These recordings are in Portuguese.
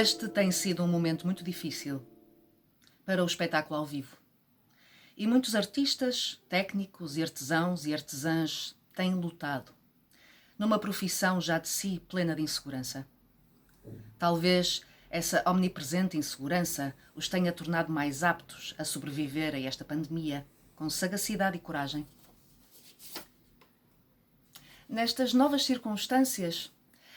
Este tem sido um momento muito difícil para o espetáculo ao vivo. E muitos artistas, técnicos e artesãs têm lutado, numa profissão já de si plena de insegurança. Talvez essa omnipresente insegurança os tenha tornado mais aptos a sobreviver a esta pandemia com sagacidade e coragem. Nestas novas circunstâncias,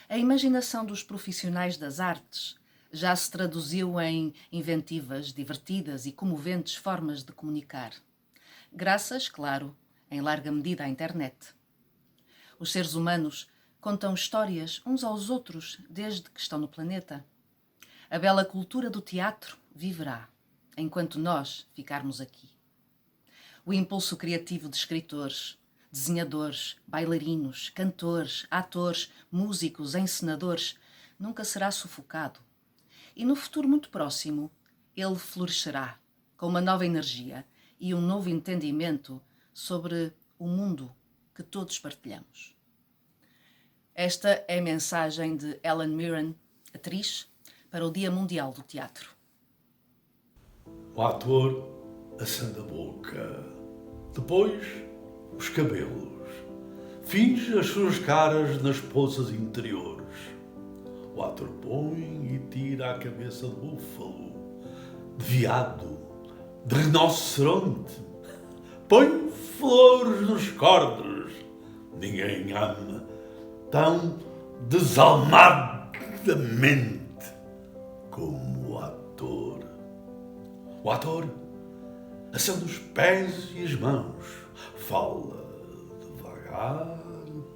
a imaginação dos profissionais das artes já se traduziu em inventivas, divertidas e comoventes formas de comunicar. Graças, claro, em larga medida à internet. Os seres humanos contam histórias uns aos outros desde que estão no planeta. A bela cultura do teatro viverá, enquanto nós ficarmos aqui. O impulso criativo de escritores, desenhadores, bailarinos, cantores, atores, músicos, encenadores nunca será sufocado. E no futuro muito próximo, ele florescerá com uma nova energia e um novo entendimento sobre o mundo que todos partilhamos. Esta é a mensagem de Helen Mirren, atriz, para o Dia Mundial do Teatro. O ator acende a boca, depois os cabelos, finge as suas caras nas poças interiores. O ator põe e tira a cabeça de búfalo, de veado, de rinoceronte. Põe flores nos cordos. Ninguém ama tão desalmadamente como o ator. O ator acende os pés e as mãos, fala devagar,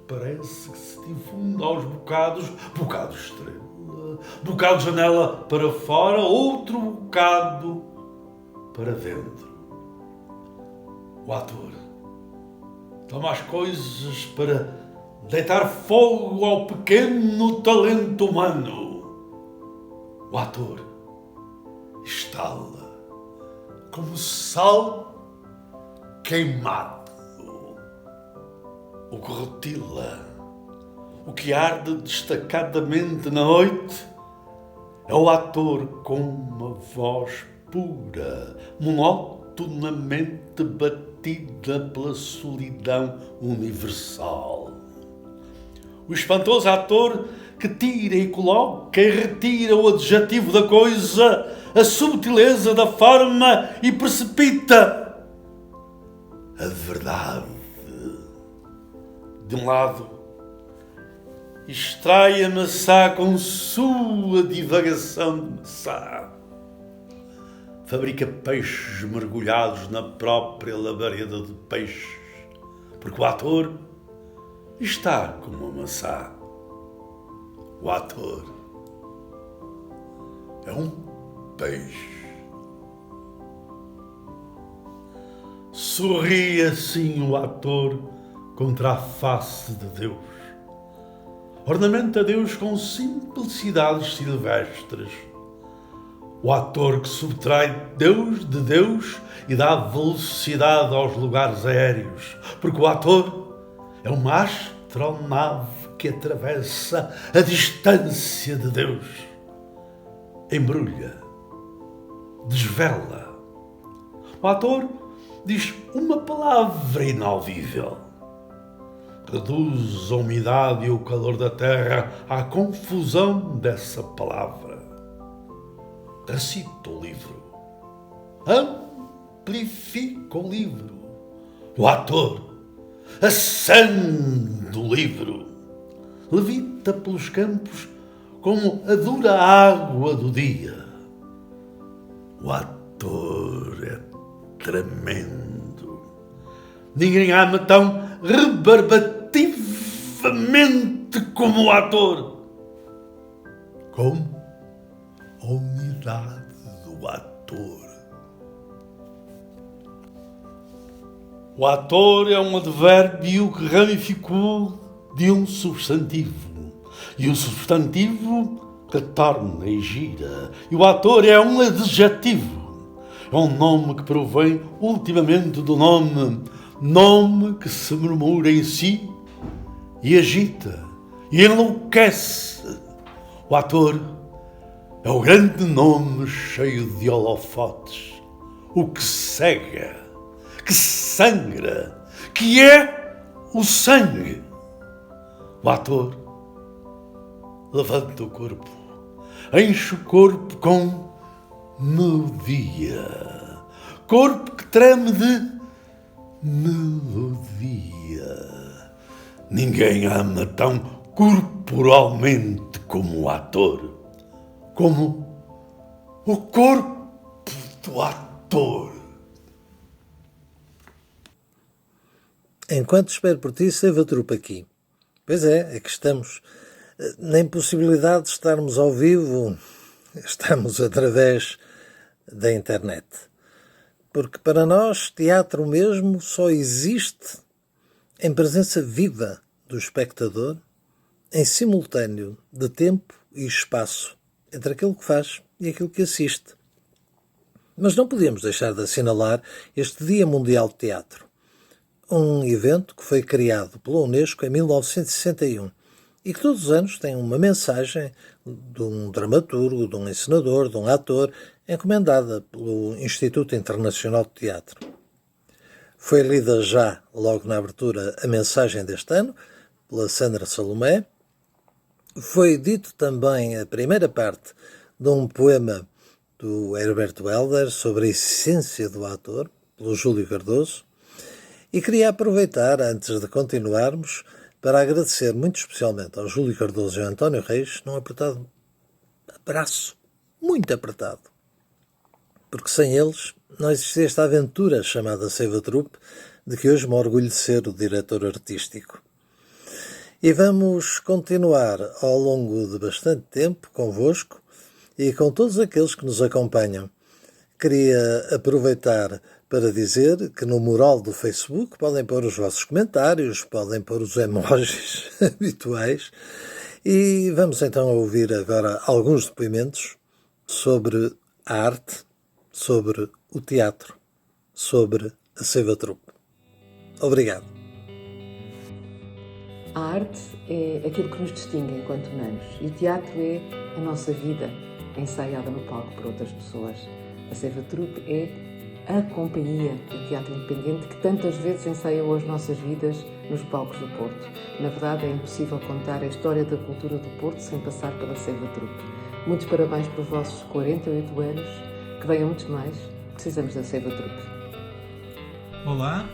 parece que se difunde aos bocados, bocado estrela, bocado janela para fora, outro bocado para dentro. O ator toma as coisas para deitar fogo ao pequeno talento humano. O ator estala como sal queimado. O que rotila, o que arde destacadamente na noite, é o ator com uma voz pura, monotonamente batida pela solidão universal. O espantoso ator que tira e coloca e retira o adjetivo da coisa, a subtileza da forma e precipita a verdade. De um lado, extrai a maçã com sua divagação de maçã. Fabrica peixes mergulhados na própria labareda de peixes, porque o ator está como uma maçã. O ator é um peixe. Sorri assim o ator contra a face de Deus. Ornamenta Deus com simplicidades silvestres. O ator que subtrai Deus de Deus e dá velocidade aos lugares aéreos, porque o ator é uma astronave que atravessa a distância de Deus. Embrulha, desvela. O ator diz uma palavra inaudível. Reduz a umidade e o calor da terra à confusão dessa palavra. Recita o livro. Amplifica o livro. O ator acende o livro. Levita pelos campos como a dura água do dia. O ator é tremendo. Ninguém ama tão rebarbativamente como o ator. Como a unidade do ator. O ator é um advérbio que ramificou de um substantivo, e o substantivo que torna e gira, e o ator é um adjetivo, é um nome que provém ultimamente do nome que se murmura em si e agita e enlouquece. O ator É o grande nome cheio de holofotes, o que cega, que sangra, que é o sangue. O ator levanta o corpo, enche o corpo com melodia, corpo que treme de melodia. Ninguém ama tão corporalmente como o ator, como o corpo do ator. Enquanto espero por ti, Save a Trupe aqui. Pois é que estamos. Na impossibilidade de estarmos ao vivo, estamos através da internet. Porque para nós, teatro mesmo só existe em presença viva do espectador, em simultâneo de tempo e espaço entre aquilo que faz e aquilo que assiste. Mas não podíamos deixar de assinalar este Dia Mundial de Teatro, um evento que foi criado pela Unesco em 1961 e que todos os anos tem uma mensagem de um dramaturgo, de um encenador, de um ator, encomendada pelo Instituto Internacional de Teatro. Foi lida já, logo na abertura, a mensagem deste ano, pela Sandra Salomé. Foi dito também a primeira parte de um poema do Herberto Helder sobre a essência do ator, pelo Júlio Cardoso. E queria aproveitar, antes de continuarmos, para agradecer muito especialmente ao Júlio Cardoso e ao António Reis num apertado abraço, muito apertado. Porque sem eles não existia esta aventura chamada Save a Trupe, de que hoje me orgulho de ser o diretor artístico. E vamos continuar ao longo de bastante tempo convosco e com todos aqueles que nos acompanham. Queria aproveitar para dizer que no mural do Facebook podem pôr os vossos comentários, podem pôr os emojis habituais e vamos então ouvir agora alguns depoimentos sobre a arte, sobre o teatro, sobre a Save a Trupe. Obrigado. A arte é aquilo que nos distingue enquanto humanos e o teatro é a nossa vida ensaiada no palco por outras pessoas. A Save a Trupe é a companhia de teatro independente que tantas vezes ensaiou as nossas vidas nos palcos do Porto. Na verdade, é impossível contar a história da cultura do Porto sem passar pela Save a Trupe. Muitos parabéns pelos vossos 48 anos, que venham muitos mais. Precisamos da Save a Trupe. Olá,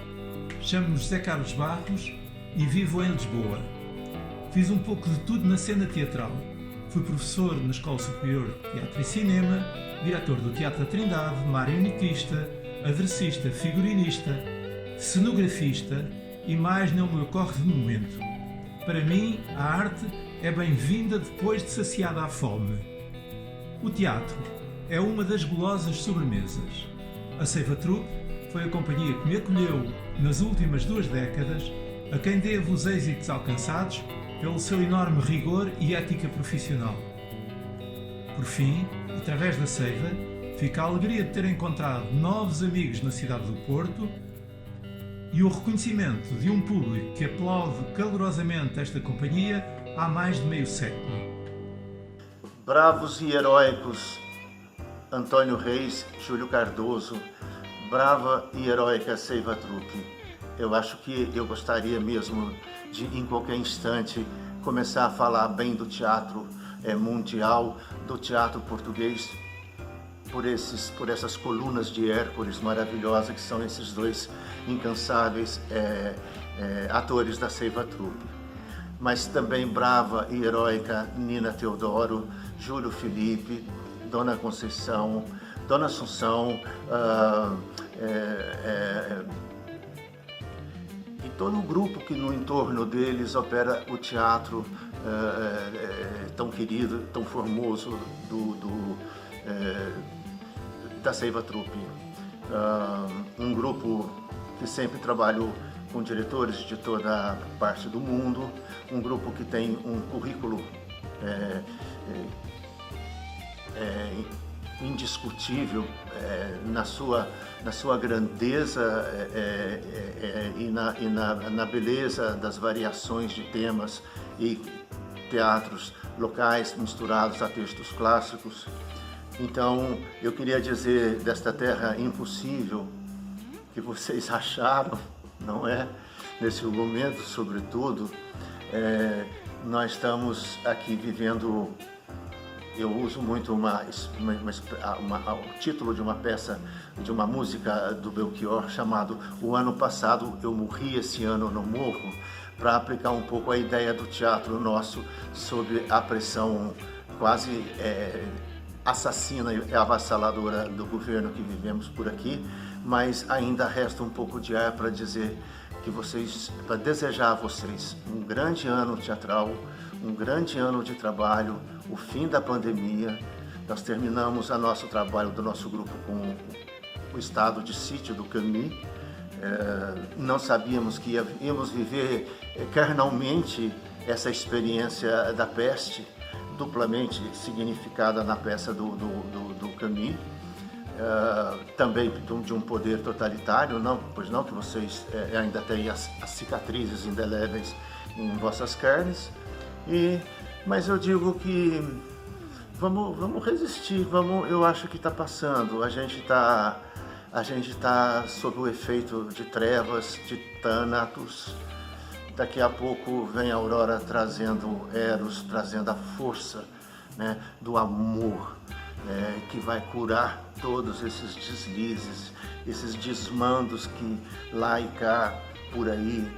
chamo-me José Carlos Barros e vivo em Lisboa. Fiz um pouco de tudo na cena teatral. Fui professor na Escola Superior de Teatro e Cinema, diretor do Teatro da Trindade, marionetista, aderecista, figurinista, cenografista e mais não me ocorre de momento. Para mim, a arte é bem-vinda depois de saciada a fome. O teatro é uma das golosas sobremesas. A Save a Trupe foi a companhia que me acolheu nas últimas 2 décadas, a quem devo os êxitos alcançados pelo seu enorme rigor e ética profissional. Por fim, através da Seiva, fica a alegria de ter encontrado novos amigos na cidade do Porto e o reconhecimento de um público que aplaude calorosamente esta companhia há mais de meio século. Bravos e heróicos Antônio Reis, Júlio Cardoso, brava e heróica Save a Trupe. Eu acho que eu gostaria mesmo de, em qualquer instante, começar a falar bem do teatro mundial, do teatro português, por essas colunas de Hércules maravilhosas que são esses 2 incansáveis atores da Save a Trupe. Mas também brava e heróica Nina Teodoro, Júlio Felipe, Dona Conceição, Dona Assunção, e todo o grupo que no entorno deles opera o teatro tão querido, tão formoso da Save a Trupe. Um grupo que sempre trabalhou com diretores de toda a parte do mundo, um grupo que tem um currículo indiscutível na sua grandeza e na beleza das variações de temas e teatros locais misturados a textos clássicos. Então, eu queria dizer desta terra impossível que vocês acharam, não é? Nesse momento, sobretudo, nós estamos aqui vivendo. Eu uso muito o título de uma peça, de uma música do Belchior, chamado O Ano Passado Eu Morri, Esse Ano Não Morro, para aplicar um pouco a ideia do teatro nosso sobre a pressão quase assassina e avassaladora do governo que vivemos por aqui, mas ainda resta um pouco de ar para dizer que para desejar a vocês um grande ano teatral, um grande ano de trabalho, o fim da pandemia. Nós terminamos o nosso trabalho do nosso grupo com o estado de sítio do Camus. Não sabíamos que íamos viver carnalmente essa experiência da peste, duplamente significada na peça do Camus. Também de um poder totalitário, pois não que vocês ainda têm as cicatrizes indeléveis em vossas carnes. Mas eu digo que vamos resistir, eu acho que está passando, a gente está sob o efeito de trevas, de Thanatos. Daqui a pouco vem a aurora trazendo Eros, trazendo a força, né, do amor, que vai curar todos esses deslizes, esses desmandos que lá e cá, por aí,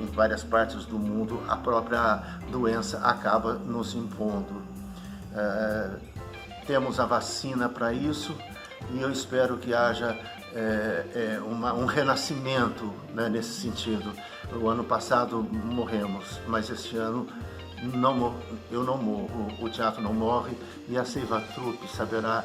em várias partes do mundo, a própria doença acaba nos impondo. Temos a vacina para isso e eu espero que haja um renascimento, né, nesse sentido. O ano passado morremos, mas este ano eu não morro, o teatro não morre e a Seiva Trupe saberá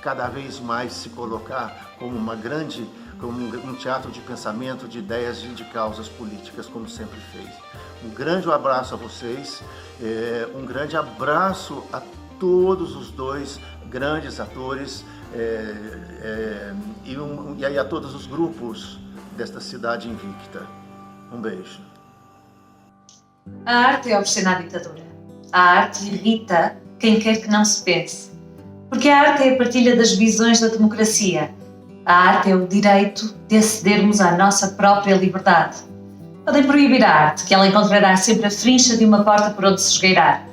cada vez mais se colocar como um teatro de pensamento, de ideias e de causas políticas, como sempre fez. Um grande abraço a vocês, um grande abraço a todos os dois grandes atores e a todos os grupos desta cidade invicta. Um beijo. A arte é obscena à ditadura. A arte irrita quem quer que não se pense. Porque a arte é a partilha das visões da democracia. A arte é o direito de acedermos à nossa própria liberdade. Podem proibir a arte, que ela encontrará sempre a frincha de uma porta por onde se esgueirar.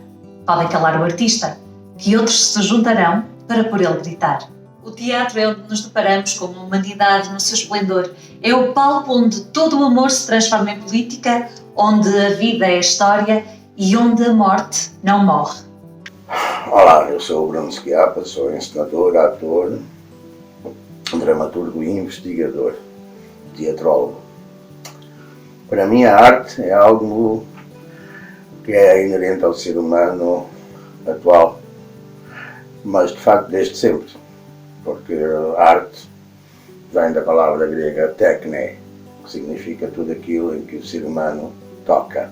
Podem calar o artista, que outros se juntarão para por ele gritar. O teatro é onde nos deparamos com uma humanidade no seu esplendor. É o palco onde todo o amor se transforma em política, onde a vida é história e onde a morte não morre. Olá, eu sou o Bruno Schiappa, sou encenador, ator, dramaturgo e investigador, teatrólogo. Para mim a arte é algo que é inerente ao ser humano atual, mas de facto desde sempre, porque a arte vem da palavra grega tekne, que significa tudo aquilo em que o ser humano toca.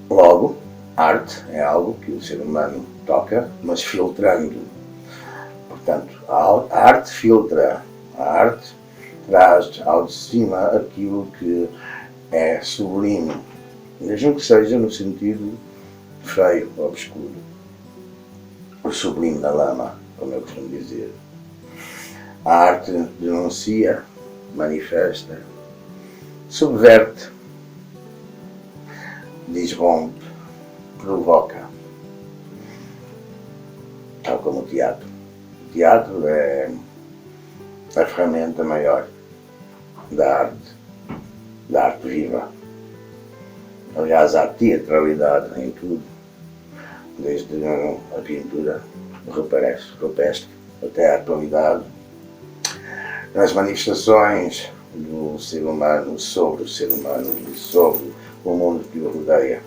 Logo, arte é algo que o ser humano toca, mas filtrando. Portanto, a arte filtra, a arte traz ao de cima aquilo que é sublime, mesmo que seja no sentido feio, obscuro. O sublime da lama, como eu costumo dizer. A arte denuncia, manifesta, subverte, desrompe, provoca. Tal como o teatro. O teatro é a ferramenta maior da arte viva. Aliás, há teatralidade em tudo, desde a pintura rupestre até a atualidade, nas manifestações do ser humano sobre o ser humano e sobre o mundo que o rodeia,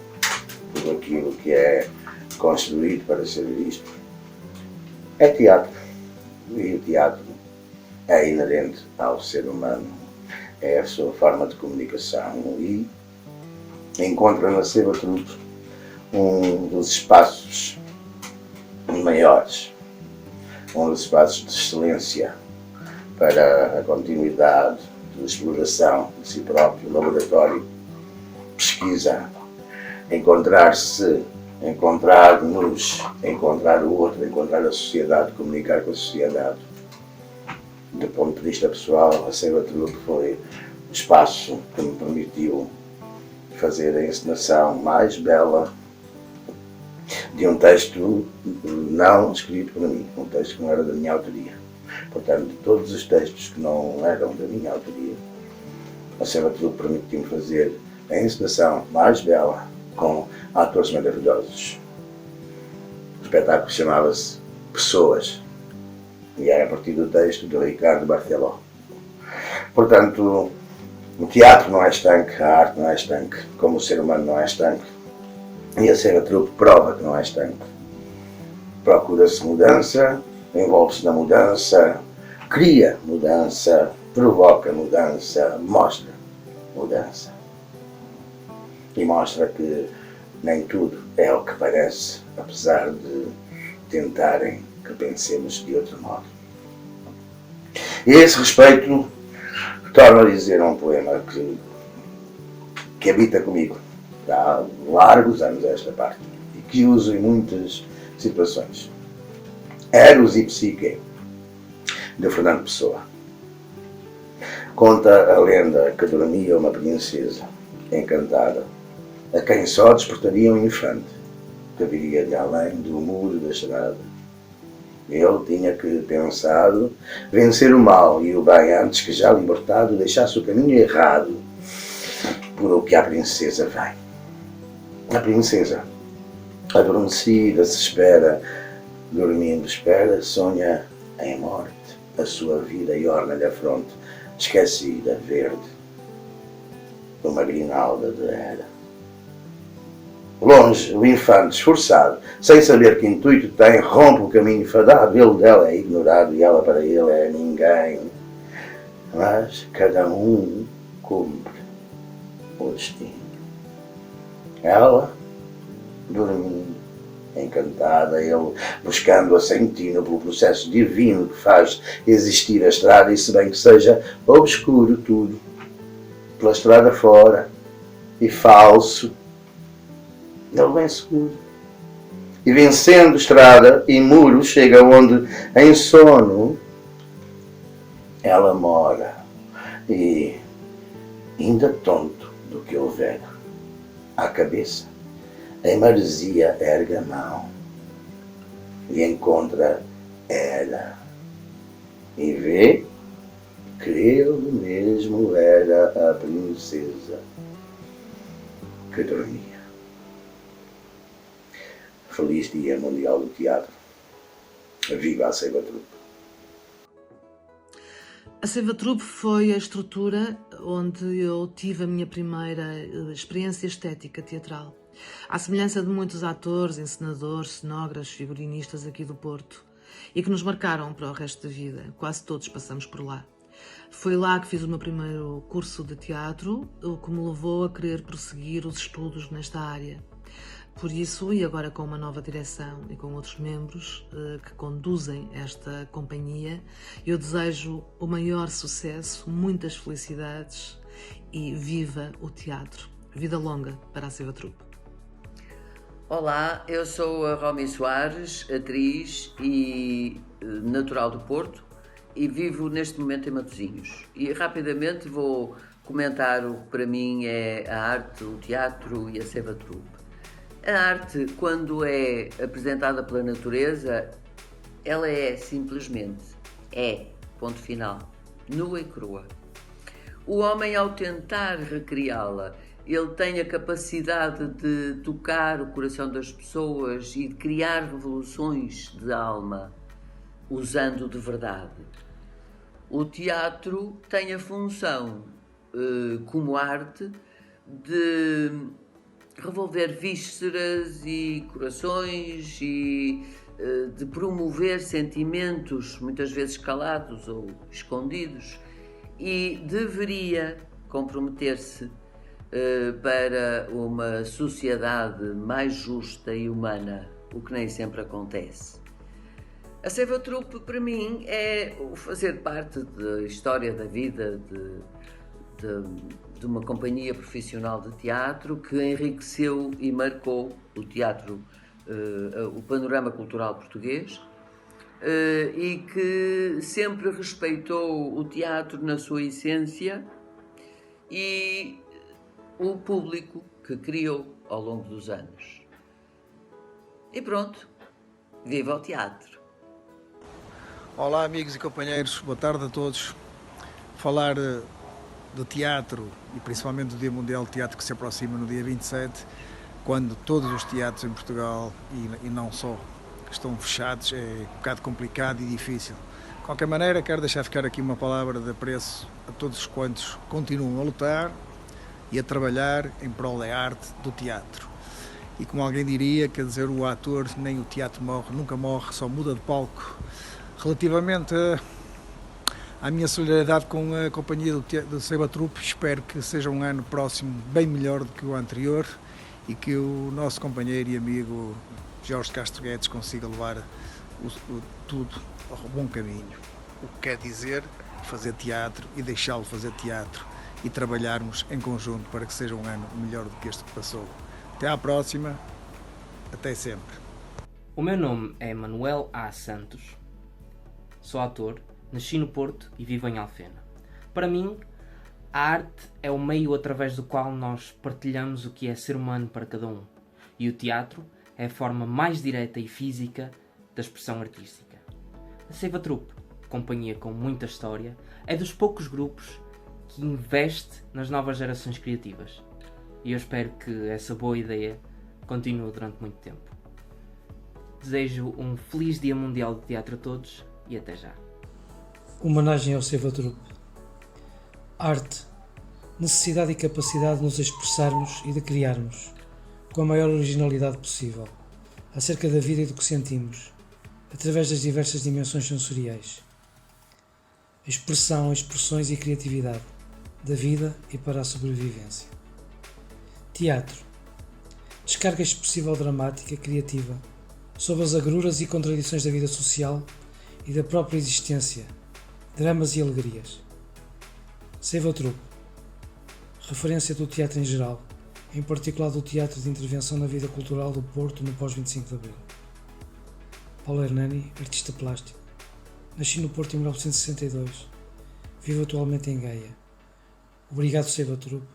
tudo aquilo que é construído para ser visto. É teatro, e o teatro é inerente ao ser humano, é a sua forma de comunicação e encontra na Seiva Trupe um dos espaços maiores, um dos espaços de excelência para a continuidade de exploração de si próprio, laboratório, pesquisa, encontrar-se, encontrar-nos, encontrar o outro, encontrar a sociedade, comunicar com a sociedade. Do ponto de vista pessoal, a Ceiva Troupe foi o espaço que me permitiu fazer a encenação mais bela de um texto não escrito por mim, um texto que não era da minha autoria. Portanto, de todos os textos que não eram da minha autoria, a Ceiva Troupe permitiu-me fazer a encenação mais bela com atores maravilhosos. O espetáculo chamava-se Pessoas e era a partir do texto de Ricardo Barceló. Portanto, o teatro não é estanque, a arte não é estanque, como o ser humano não é estanque. E a Ceiva Troupe prova que não é estanque. Procura-se mudança, envolve-se na mudança, cria mudança, provoca mudança, mostra mudança. E mostra que nem tudo é o que parece, apesar de tentarem que pensemos de outro modo. E a esse respeito, torno a dizer um poema que habita comigo há largos anos esta parte e que uso em muitas situações. Eros e Psique, de Fernando Pessoa. Conta a lenda que dormia uma princesa encantada, a quem só despertaria um infante, que viria de além do muro da estrada. Ele tinha que, pensado, vencer o mal e o bem antes que, já libertado, deixasse o caminho errado por o que a princesa vem. A princesa, adormecida, se espera, dormindo espera, sonha em morte, a sua vida e orna-lhe a fronte, esquecida, verde, uma grinalda de era. Longe, o infante, esforçado, sem saber que intuito tem, rompe o caminho fadado, ele dela é ignorado e ela para ele é ninguém. Mas cada um cumpre o destino. Ela, dormindo, encantada, ele buscando-a sentindo pelo processo divino que faz existir a estrada, e se bem que seja obscuro tudo, pela estrada fora, e falso, ele vem seguro. E vencendo estrada e muro, chega onde, em sono, ela mora. E, ainda tonto do que houver à cabeça, em maresia ergue a mão e encontra ela. E vê que ele mesmo era a princesa que dormia. Feliz Dia Mundial do Teatro. Viva a Ceiva Troupe. A Ceiva Troupe foi a estrutura onde eu tive a minha primeira experiência estética teatral. À semelhança de muitos atores, encenadores, cenógrafos, figurinistas aqui do Porto, e que nos marcaram para o resto da vida. Quase todos passamos por lá. Foi lá que fiz o meu primeiro curso de teatro, o que me levou a querer prosseguir os estudos nesta área. Por isso, e agora com uma nova direção e com outros membros que conduzem esta companhia, eu desejo o maior sucesso, muitas felicidades e viva o teatro. Vida longa para a Ceiva Troupe. Olá, eu sou a Romy Soares, atriz e natural do Porto, e vivo neste momento em Matosinhos. E rapidamente vou comentar o que para mim é a arte, o teatro e a Ceiva Troupe. A arte, quando é apresentada pela natureza, ela é simplesmente, ponto final, nua e crua. O homem, ao tentar recriá-la, ele tem a capacidade de tocar o coração das pessoas e de criar revoluções de alma, usando de verdade. O teatro tem a função, como arte, de revolver vísceras e corações e de promover sentimentos, muitas vezes calados ou escondidos, e deveria comprometer-se para uma sociedade mais justa e humana, o que nem sempre acontece. A Ceiva Troupe, para mim, é o fazer parte da história da vida de uma companhia profissional de teatro que enriqueceu e marcou o teatro, o panorama cultural português, e que sempre respeitou o teatro na sua essência e o público que criou ao longo dos anos. E pronto, viva o teatro! Olá amigos e companheiros, boa tarde a todos. Falar do teatro e principalmente do Dia Mundial de Teatro que se aproxima no dia 27, quando todos os teatros em Portugal e não só estão fechados, é um bocado complicado e difícil. De qualquer maneira, quero deixar ficar aqui uma palavra de apreço a todos quantos continuam a lutar e a trabalhar em prol da arte do teatro. E como alguém diria, quer dizer, o ator nem o teatro morre, nunca morre, só muda de palco. Relativamente à minha solidariedade com a companhia do Ceiba Troupe, espero que seja um ano próximo bem melhor do que o anterior e que o nosso companheiro e amigo Jorge Castro Guedes consiga levar tudo ao bom caminho. O que quer dizer fazer teatro e deixá-lo fazer teatro e trabalharmos em conjunto para que seja um ano melhor do que este que passou. Até à próxima, até sempre. O meu nome é Manuel A. Santos, sou ator, nasci no Porto e vivo em Alfena. Para mim, a arte é o meio através do qual nós partilhamos o que é ser humano para cada um, e o teatro é a forma mais direta e física da expressão artística. A Ceiba Troupe, companhia com muita história, é dos poucos grupos que investe nas novas gerações criativas. E eu espero que essa boa ideia continue durante muito tempo. Desejo um feliz Dia Mundial de Teatro a todos e até já. Homenagem ao Ceiba Troupe. Arte, necessidade e capacidade de nos expressarmos e de criarmos, com a maior originalidade possível, acerca da vida e do que sentimos, através das diversas dimensões sensoriais. Expressão, expressões e criatividade, da vida e para a sobrevivência. Teatro. Descarga expressiva ou dramática, criativa, sobre as agruras e contradições da vida social e da própria existência, dramas e alegrias. Ceiba Troupe. Referência do teatro em geral, em particular do teatro de intervenção na vida cultural do Porto no pós-25 de Abril. Paulo Hernani, artista plástico. Nasci no Porto em 1962. Vivo atualmente em Gaia. Obrigado, Ceiba Troupe.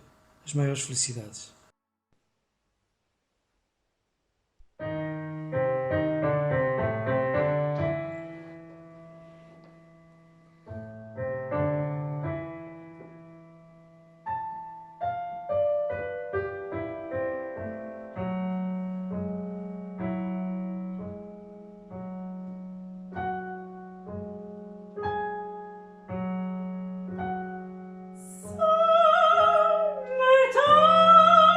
As maiores felicidades. Summertime.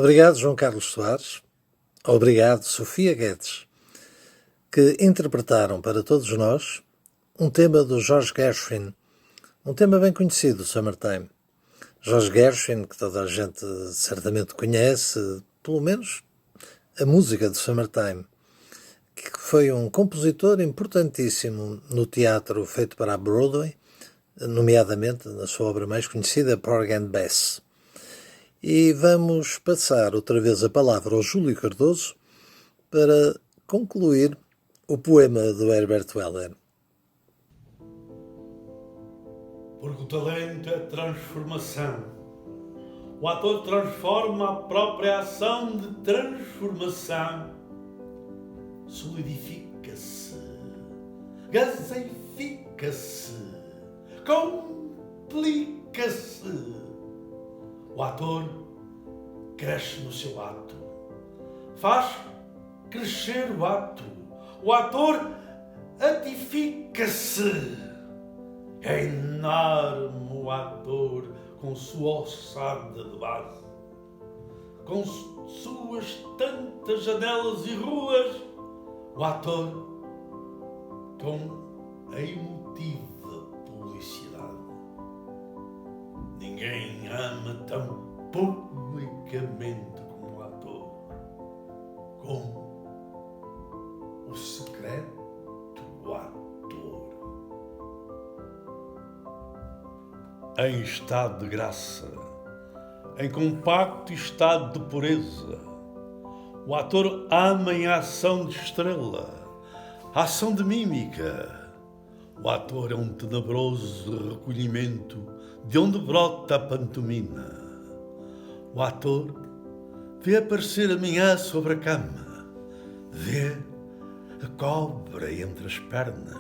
Obrigado, João Carlos Soares. Obrigado, Sofia Guedes, que interpretaram para todos nós um tema do George Gershwin, um tema bem conhecido, Summertime. George Gershwin, que toda a gente certamente conhece, pelo menos a música de Summertime, que foi um compositor importantíssimo no teatro feito para a Broadway, nomeadamente na sua obra mais conhecida, Porgy and Bess. E vamos passar outra vez a palavra ao Júlio Cardoso para concluir o poema do Herbert Weller. Porque o talento é transformação. O ator transforma a própria ação de transformação. Solidifica-se, gaseifica-se, complica-se. O ator cresce no seu ato, faz crescer o ato. O ator atifica-se. É enorme o ator com sua ossada de base, com suas tantas janelas e ruas. O ator com a emotiva publicidade. Ninguém ama tão publicamente como o ator, com o secreto ator. Em estado de graça, em compacto estado de pureza, o ator ama em ação de estrela, ação de mímica. O ator é um tenebroso recolhimento de onde brota a pantomima. O ator vê aparecer a manhã sobre a cama, vê a cobra entre as pernas.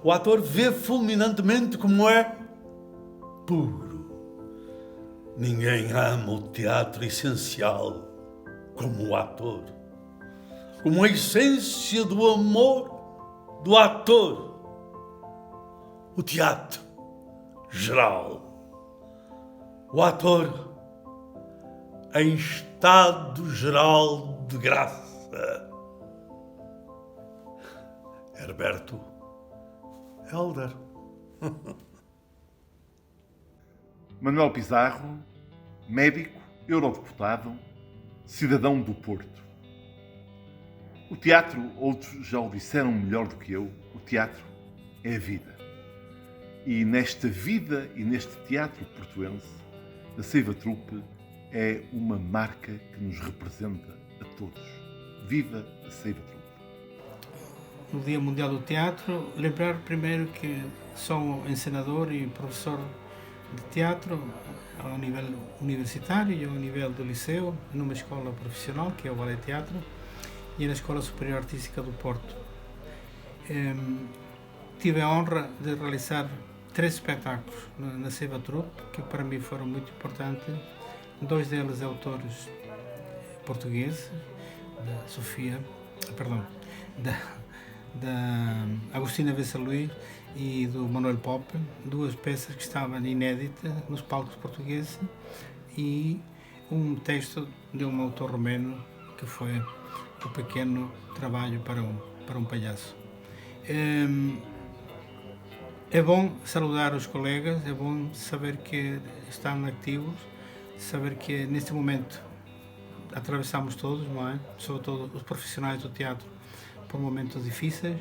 O ator vê fulminantemente como é puro. Ninguém ama o teatro essencial como o ator, como a essência do amor do ator. O teatro geral. O ator em estado geral de graça. Herberto Helder. Manuel Pizarro, médico, eurodeputado, cidadão do Porto. O teatro, outros já o disseram melhor do que eu, o teatro é a vida. E nesta vida e neste teatro portuense, a Seiva Trupe é uma marca que nos representa a todos. Viva a Seiva Trupe! No Dia Mundial do Teatro, lembrar primeiro que sou encenador e professor de teatro ao nível universitário e ao nível do liceu, numa escola profissional, que é o Ballet Teatro, e na Escola Superior Artística do Porto. Tive a honra de realizar 3 espetáculos na Seiva Trupe, que para mim foram muito importantes. 2 deles autores portugueses, da Agostina Bessa Luís e do Manuel Pope, 2 peças que estavam inéditas nos palcos portugueses, e um texto de um autor romeno que foi O Pequeno Trabalho para um Palhaço. É bom saludar os colegas, é bom saber que estão ativos, saber que neste momento atravessamos todos, não é? Sobretudo os profissionais do teatro, por momentos difíceis.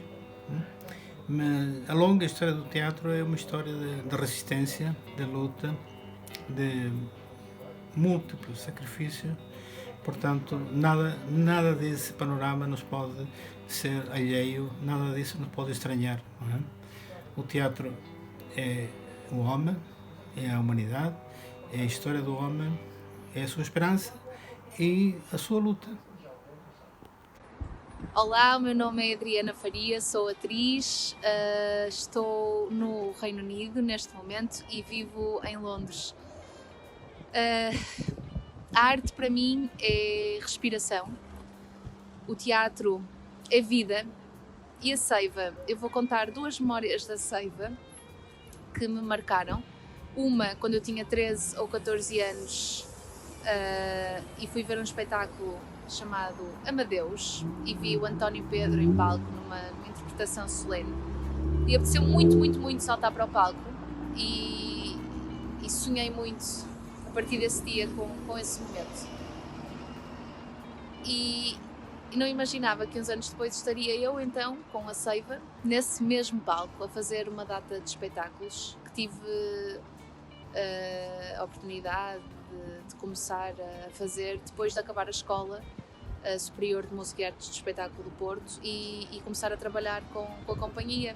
Mas a longa história do teatro é uma história de resistência, de luta, de múltiplos sacrifícios. Portanto, nada desse panorama nos pode ser alheio, nada disso nos pode estranhar, não é? O teatro é o homem, é a humanidade, é a história do homem, é a sua esperança e a sua luta. Olá, o meu nome é Adriana Faria, sou atriz, estou no Reino Unido neste momento e vivo em Londres. A arte para mim é respiração, o teatro é vida. E a Seiva, eu vou contar 2 memórias da Seiva que me marcaram. Uma, quando eu tinha 13 ou 14 anos, e fui ver um espetáculo chamado Amadeus e vi o António Pedro em palco numa interpretação solene. E apeteceu muito saltar para o palco e sonhei muito a partir desse dia com esse momento. E não imaginava que uns anos depois estaria eu então com a Seiva nesse mesmo palco a fazer uma data de espetáculos que tive a oportunidade de começar a fazer depois de acabar a Escola Superior de Música e Artes de Espetáculo do Porto e começar a trabalhar com a companhia.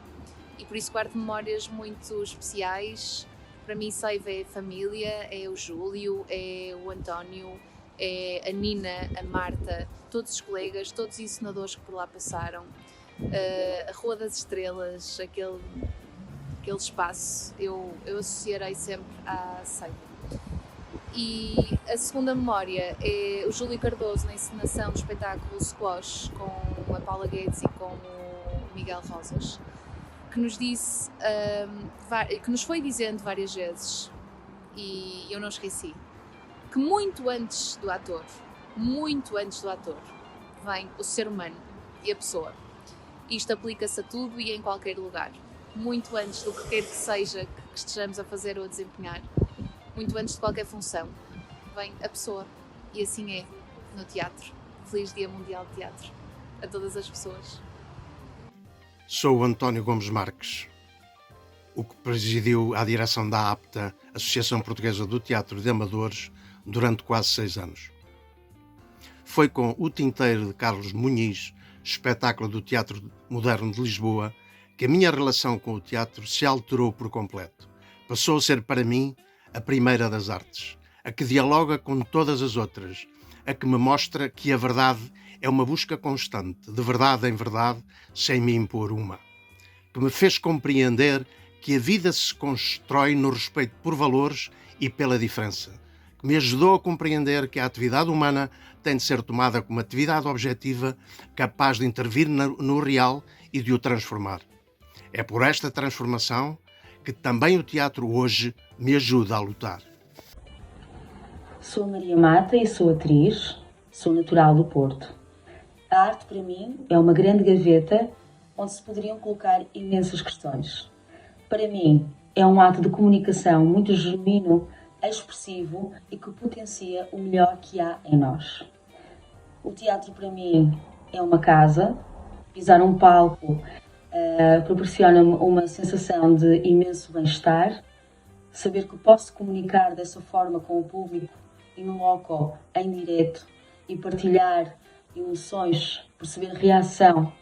E por isso guardo memórias muito especiais. Para mim, Seiva é família, é o Júlio, é o António, é a Nina, a Marta, todos os colegas, todos os encenadores que por lá passaram, a Rua das Estrelas, aquele espaço, eu associarei sempre à Seiva. E a segunda memória é o Júlio Cardoso na encenação do espetáculo Squash com a Paula Guedes e com o Miguel Rosas, que nos disse, que nos foi dizendo várias vezes, e eu não esqueci, que muito antes do ator, vem o ser humano e a pessoa. Isto aplica-se a tudo e em qualquer lugar. Muito antes do que quer que seja que estejamos a fazer ou a desempenhar, muito antes de qualquer função, vem a pessoa. E assim é no teatro. Feliz Dia Mundial de Teatro a todas as pessoas. Sou o António Gomes Marques, o que presidiu a direção da APTA, Associação Portuguesa do Teatro de Amadores, durante quase 6 anos. Foi com O Tinteiro de Carlos Muniz, espetáculo do Teatro Moderno de Lisboa, que a minha relação com o teatro se alterou por completo. Passou a ser para mim a primeira das artes, a que dialoga com todas as outras, a que me mostra que a verdade é uma busca constante, de verdade em verdade, sem me impor uma. Que me fez compreender que a vida se constrói no respeito por valores e pela diferença. Que me ajudou a compreender que a atividade humana tem de ser tomada como atividade objetiva, capaz de intervir no real e de o transformar. É por esta transformação que também o teatro hoje me ajuda a lutar. Sou Maria Mata e sou atriz, sou natural do Porto. A arte para mim é uma grande gaveta onde se poderiam colocar imensas questões. Para mim é um ato de comunicação muito genuíno, expressivo e que potencia o melhor que há em nós. O teatro para mim é uma casa, pisar um palco proporciona-me uma sensação de imenso bem-estar, saber que posso comunicar dessa forma com o público in loco, em direto, e partilhar emoções, perceber reação,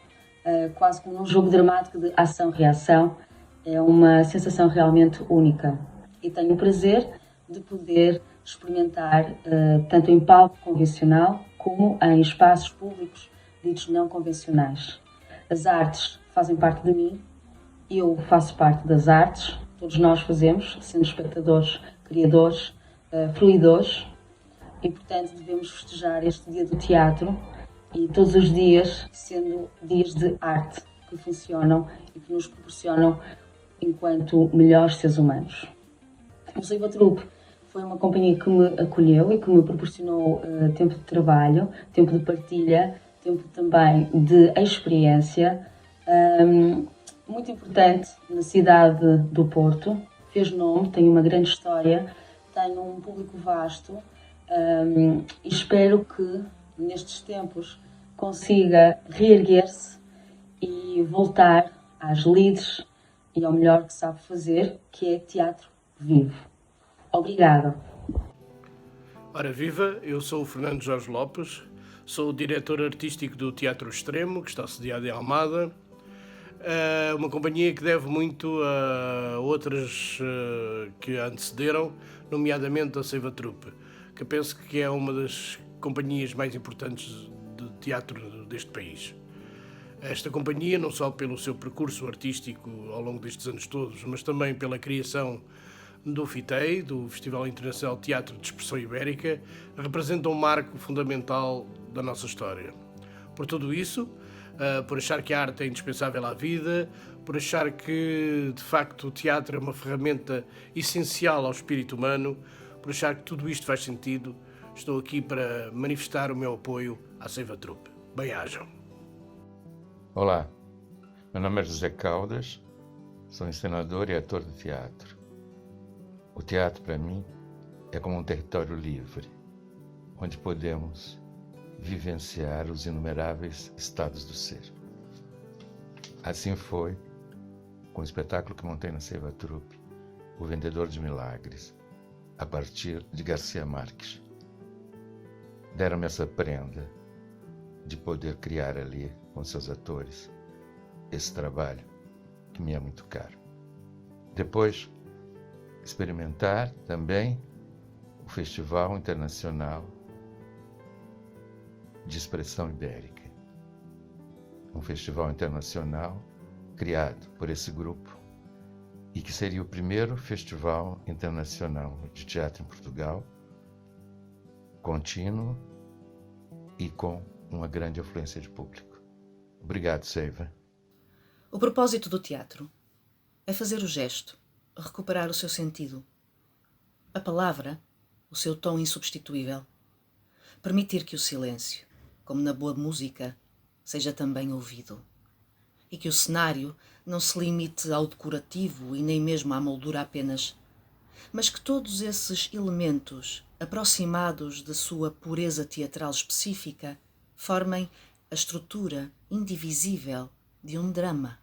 quase como num jogo dramático de ação-reação, é uma sensação realmente única. E tenho o prazer de poder experimentar tanto em palco convencional como em espaços públicos ditos não convencionais. As artes fazem parte de mim, eu faço parte das artes, todos nós fazemos, sendo espectadores, criadores, fruidores, e portanto devemos festejar este dia do teatro e todos os dias sendo dias de arte que funcionam e que nos proporcionam enquanto melhores seres humanos. O Seiva Troupe foi uma companhia que me acolheu e que me proporcionou tempo de trabalho, tempo de partilha, tempo também de experiência, muito importante na cidade do Porto. Fez nome, tem uma grande história, tem um público vasto e espero que nestes tempos consiga reerguer-se e voltar às lides e ao melhor que sabe fazer, que é teatro vivo. Obrigada. Ora viva, eu sou o Fernando Jorge Lopes, sou o diretor artístico do Teatro Extremo, que está sediado em Almada, uma companhia que deve muito a outras que a antecederam, nomeadamente a Seiva Troupe, que penso que é uma das companhias mais importantes de teatro deste país. Esta companhia, não só pelo seu percurso artístico ao longo destes anos todos, mas também pela criação do FITEI, do Festival Internacional de Teatro de Expressão Ibérica, representa um marco fundamental da nossa história. Por tudo isso, por achar que a arte é indispensável à vida, por achar que, de facto, o teatro é uma ferramenta essencial ao espírito humano, por achar que tudo isto faz sentido, estou aqui para manifestar o meu apoio à Seiva Troupe. Bem-ajam. Olá, meu nome é José Caldas, sou encenador e ator de teatro. O teatro, para mim, é como um território livre, onde podemos vivenciar os inumeráveis estados do ser. Assim foi com o espetáculo que montei na Seiva Troupe, O Vendedor de Milagres, a partir de Garcia Marques. Deram-me essa prenda de poder criar ali, com seus atores, esse trabalho que me é muito caro. Depois, experimentar também o Festival Internacional de Expressão Ibérica. Um festival internacional criado por esse grupo e que seria o primeiro festival internacional de teatro em Portugal, contínuo e com uma grande afluência de público. Obrigado, Seiva. O propósito do teatro é fazer o gesto, recuperar o seu sentido. A palavra, o seu tom insubstituível. Permitir que o silêncio, como na boa música, seja também ouvido. E que o cenário não se limite ao decorativo e nem mesmo à moldura apenas, mas que todos esses elementos, aproximados da sua pureza teatral específica, formem a estrutura indivisível de um drama.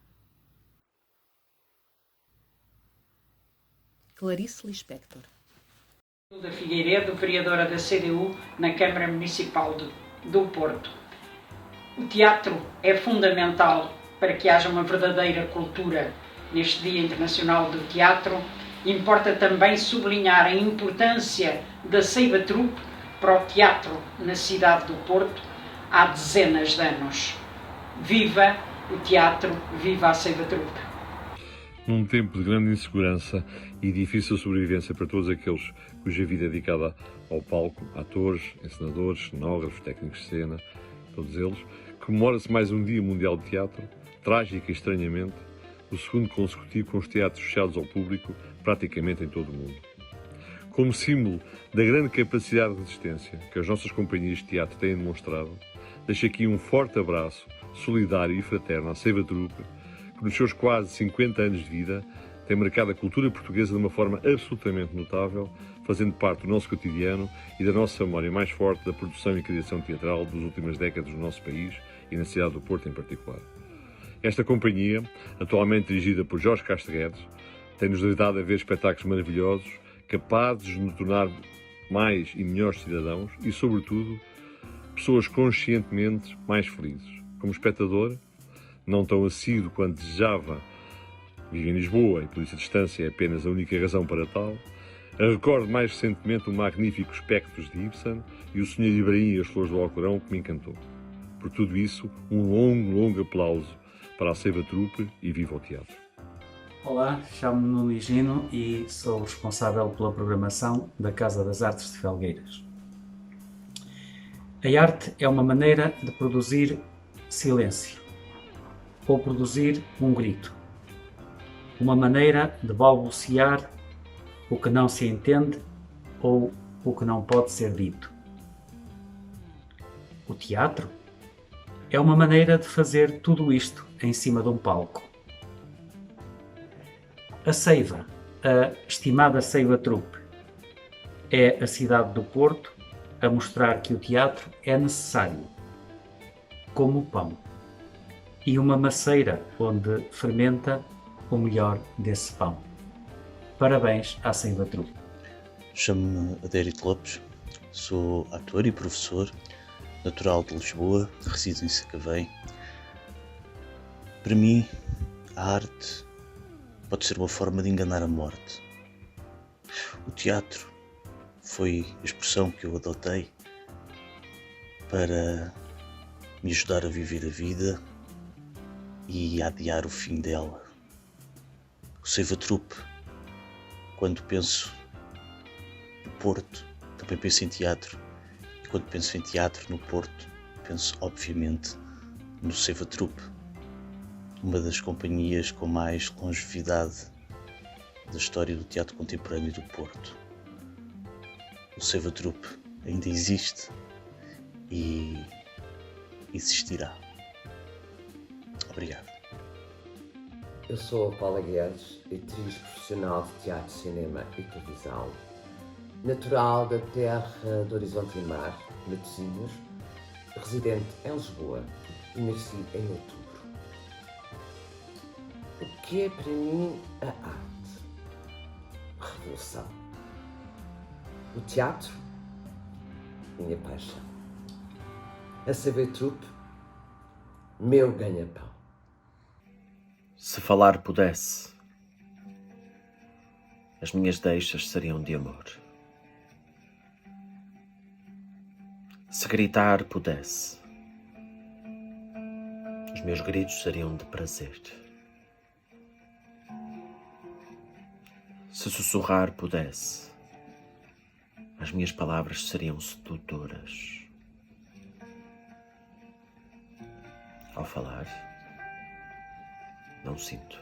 Clarice Lispector. Da Figueiredo, vereadora da CDU na Câmara Municipal do Porto. O teatro é fundamental para que haja uma verdadeira cultura. Neste Dia Internacional do Teatro, importa também sublinhar a importância da Seiva Troupe para o teatro na cidade do Porto há dezenas de anos. Viva o teatro, viva a Seiva Troupe! Num tempo de grande insegurança e difícil sobrevivência para todos aqueles cuja vida é dedicada ao palco, atores, encenadores, cenógrafos, técnicos de cena, todos eles, comemora-se mais um Dia Mundial de Teatro, trágico e estranhamente, o segundo consecutivo com os teatros fechados ao público praticamente em todo o mundo. Como símbolo da grande capacidade de resistência que as nossas companhias de teatro têm demonstrado, deixo aqui um forte abraço solidário e fraterno à Seiva Troupe, que nos seus quase 50 anos de vida tem marcado a cultura portuguesa de uma forma absolutamente notável, fazendo parte do nosso cotidiano e da nossa memória mais forte da produção e criação teatral das últimas décadas no nosso país e na cidade do Porto em particular. Esta companhia, atualmente dirigida por Jorge Castro Guedes, tem-nos dado a ver espetáculos maravilhosos, capazes de nos tornar mais e melhores cidadãos e, sobretudo, pessoas conscientemente mais felizes. Como espectador, não tão assíduo quanto desejava, vive em Lisboa e por isso a distância é apenas a única razão para tal, recordo mais recentemente o magnífico Espectros de Ibsen e o Senhor Ibrahim e as Flores do Alcorão, que me encantou. Por tudo isso, um longo aplauso para a Seiva Troupe e viva o teatro. Olá, chamo-me Nuno Higino e sou responsável pela programação da Casa das Artes de Felgueiras. A arte é uma maneira de produzir silêncio ou produzir um grito. Uma maneira de balbuciar o que não se entende ou o que não pode ser dito. O teatro é uma maneira de fazer tudo isto em cima de um palco. A Seiva, a estimada Seiva Troupe, é a cidade do Porto a mostrar que o teatro é necessário, como o pão, e uma maceira onde fermenta o melhor desse pão. Parabéns à Seiva Troupe. Chamo-me Adérito Lopes, sou ator e professor, natural de Lisboa, resido em Sacavém. Para mim, a arte pode ser uma forma de enganar a morte. O teatro foi a expressão que eu adotei para me ajudar a viver a vida e a adiar o fim dela. O Seiva Troupe, quando penso no Porto, também penso em teatro. E quando penso em teatro no Porto, penso obviamente no Seiva Troupe, uma das companhias com mais longevidade da história do teatro contemporâneo do Porto. O Seiva Troupe ainda existe e existirá. Obrigado. Eu sou a Paula Guedes, atriz profissional de teatro, cinema e televisão, natural da terra do Horizonte e Mar, Matosinhos, residente em Lisboa e nasci em outubro. O que é para mim a arte? Revolução. O teatro, minha paixão. A saber trupe, meu ganha-pão. Se falar pudesse, as minhas deixas seriam de amor. Se gritar pudesse, os meus gritos seriam de prazer. Se sussurrar pudesse, as minhas palavras seriam sedutoras. Ao falar, não sinto.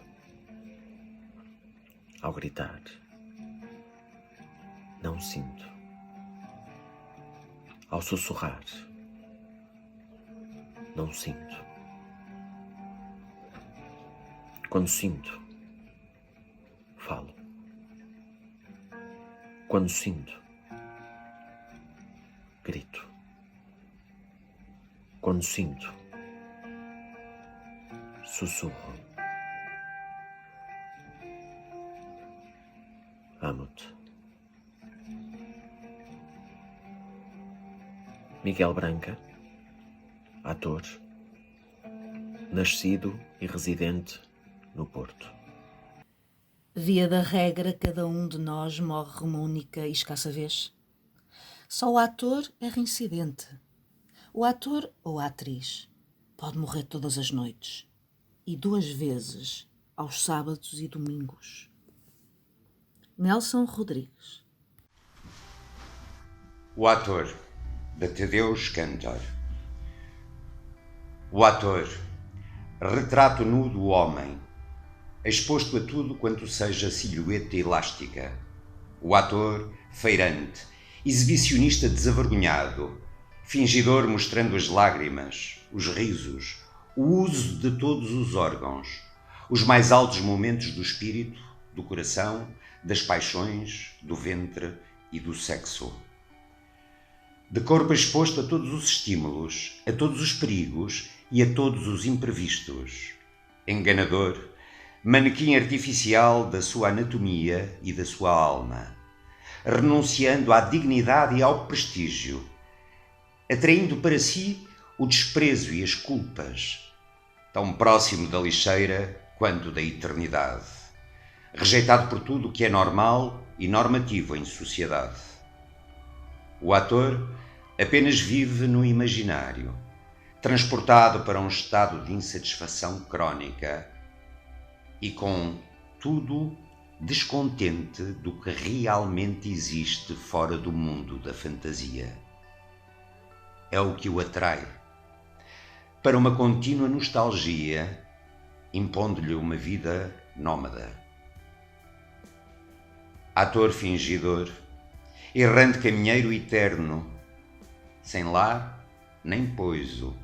Ao gritar, não sinto. Ao sussurrar, não sinto. Quando sinto, falo. Quando sinto, grito. Quando sinto, sussurro. Amo-te. Miguel Branca, ator, nascido e residente no Porto. Via da regra, cada um de nós morre uma única e escassa vez. Só o ator é reincidente. O ator ou a atriz pode morrer todas as noites e 2 vezes aos sábados e domingos. Nelson Rodrigues. O ator, de Tadeusz Kantor. O ator, retrato nu do homem, exposto a tudo quanto seja silhueta elástica. O ator, feirante, exibicionista desavergonhado, fingidor mostrando as lágrimas, os risos, o uso de todos os órgãos, os mais altos momentos do espírito, do coração, das paixões, do ventre e do sexo. De corpo exposto a todos os estímulos, a todos os perigos e a todos os imprevistos. Enganador, manequim artificial da sua anatomia e da sua alma, renunciando à dignidade e ao prestígio, atraindo para si o desprezo e as culpas, tão próximo da lixeira quanto da eternidade, rejeitado por tudo o que é normal e normativo em sociedade. O ator apenas vive no imaginário, transportado para um estado de insatisfação crónica e com tudo descontente do que realmente existe fora do mundo da fantasia. É o que o atrai para uma contínua nostalgia, impondo-lhe uma vida nómada. Ator fingidor, errante caminheiro eterno, sem lar nem poiso,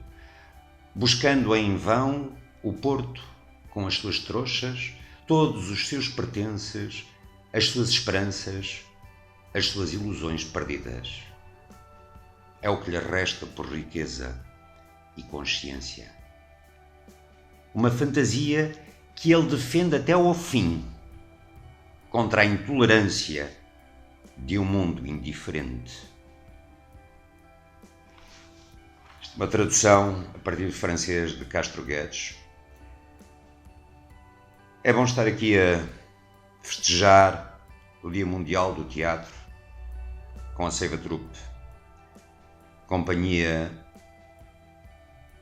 buscando em vão o porto com as suas trouxas, todos os seus pertences, as suas esperanças, as suas ilusões perdidas. É o que lhe resta por riqueza e consciência. Uma fantasia que ele defende até ao fim, contra a intolerância de um mundo indiferente. Uma tradução a partir do francês de Castro Guedes. É bom estar aqui a festejar o Dia Mundial do Teatro com a Ceiva Trupe, companhia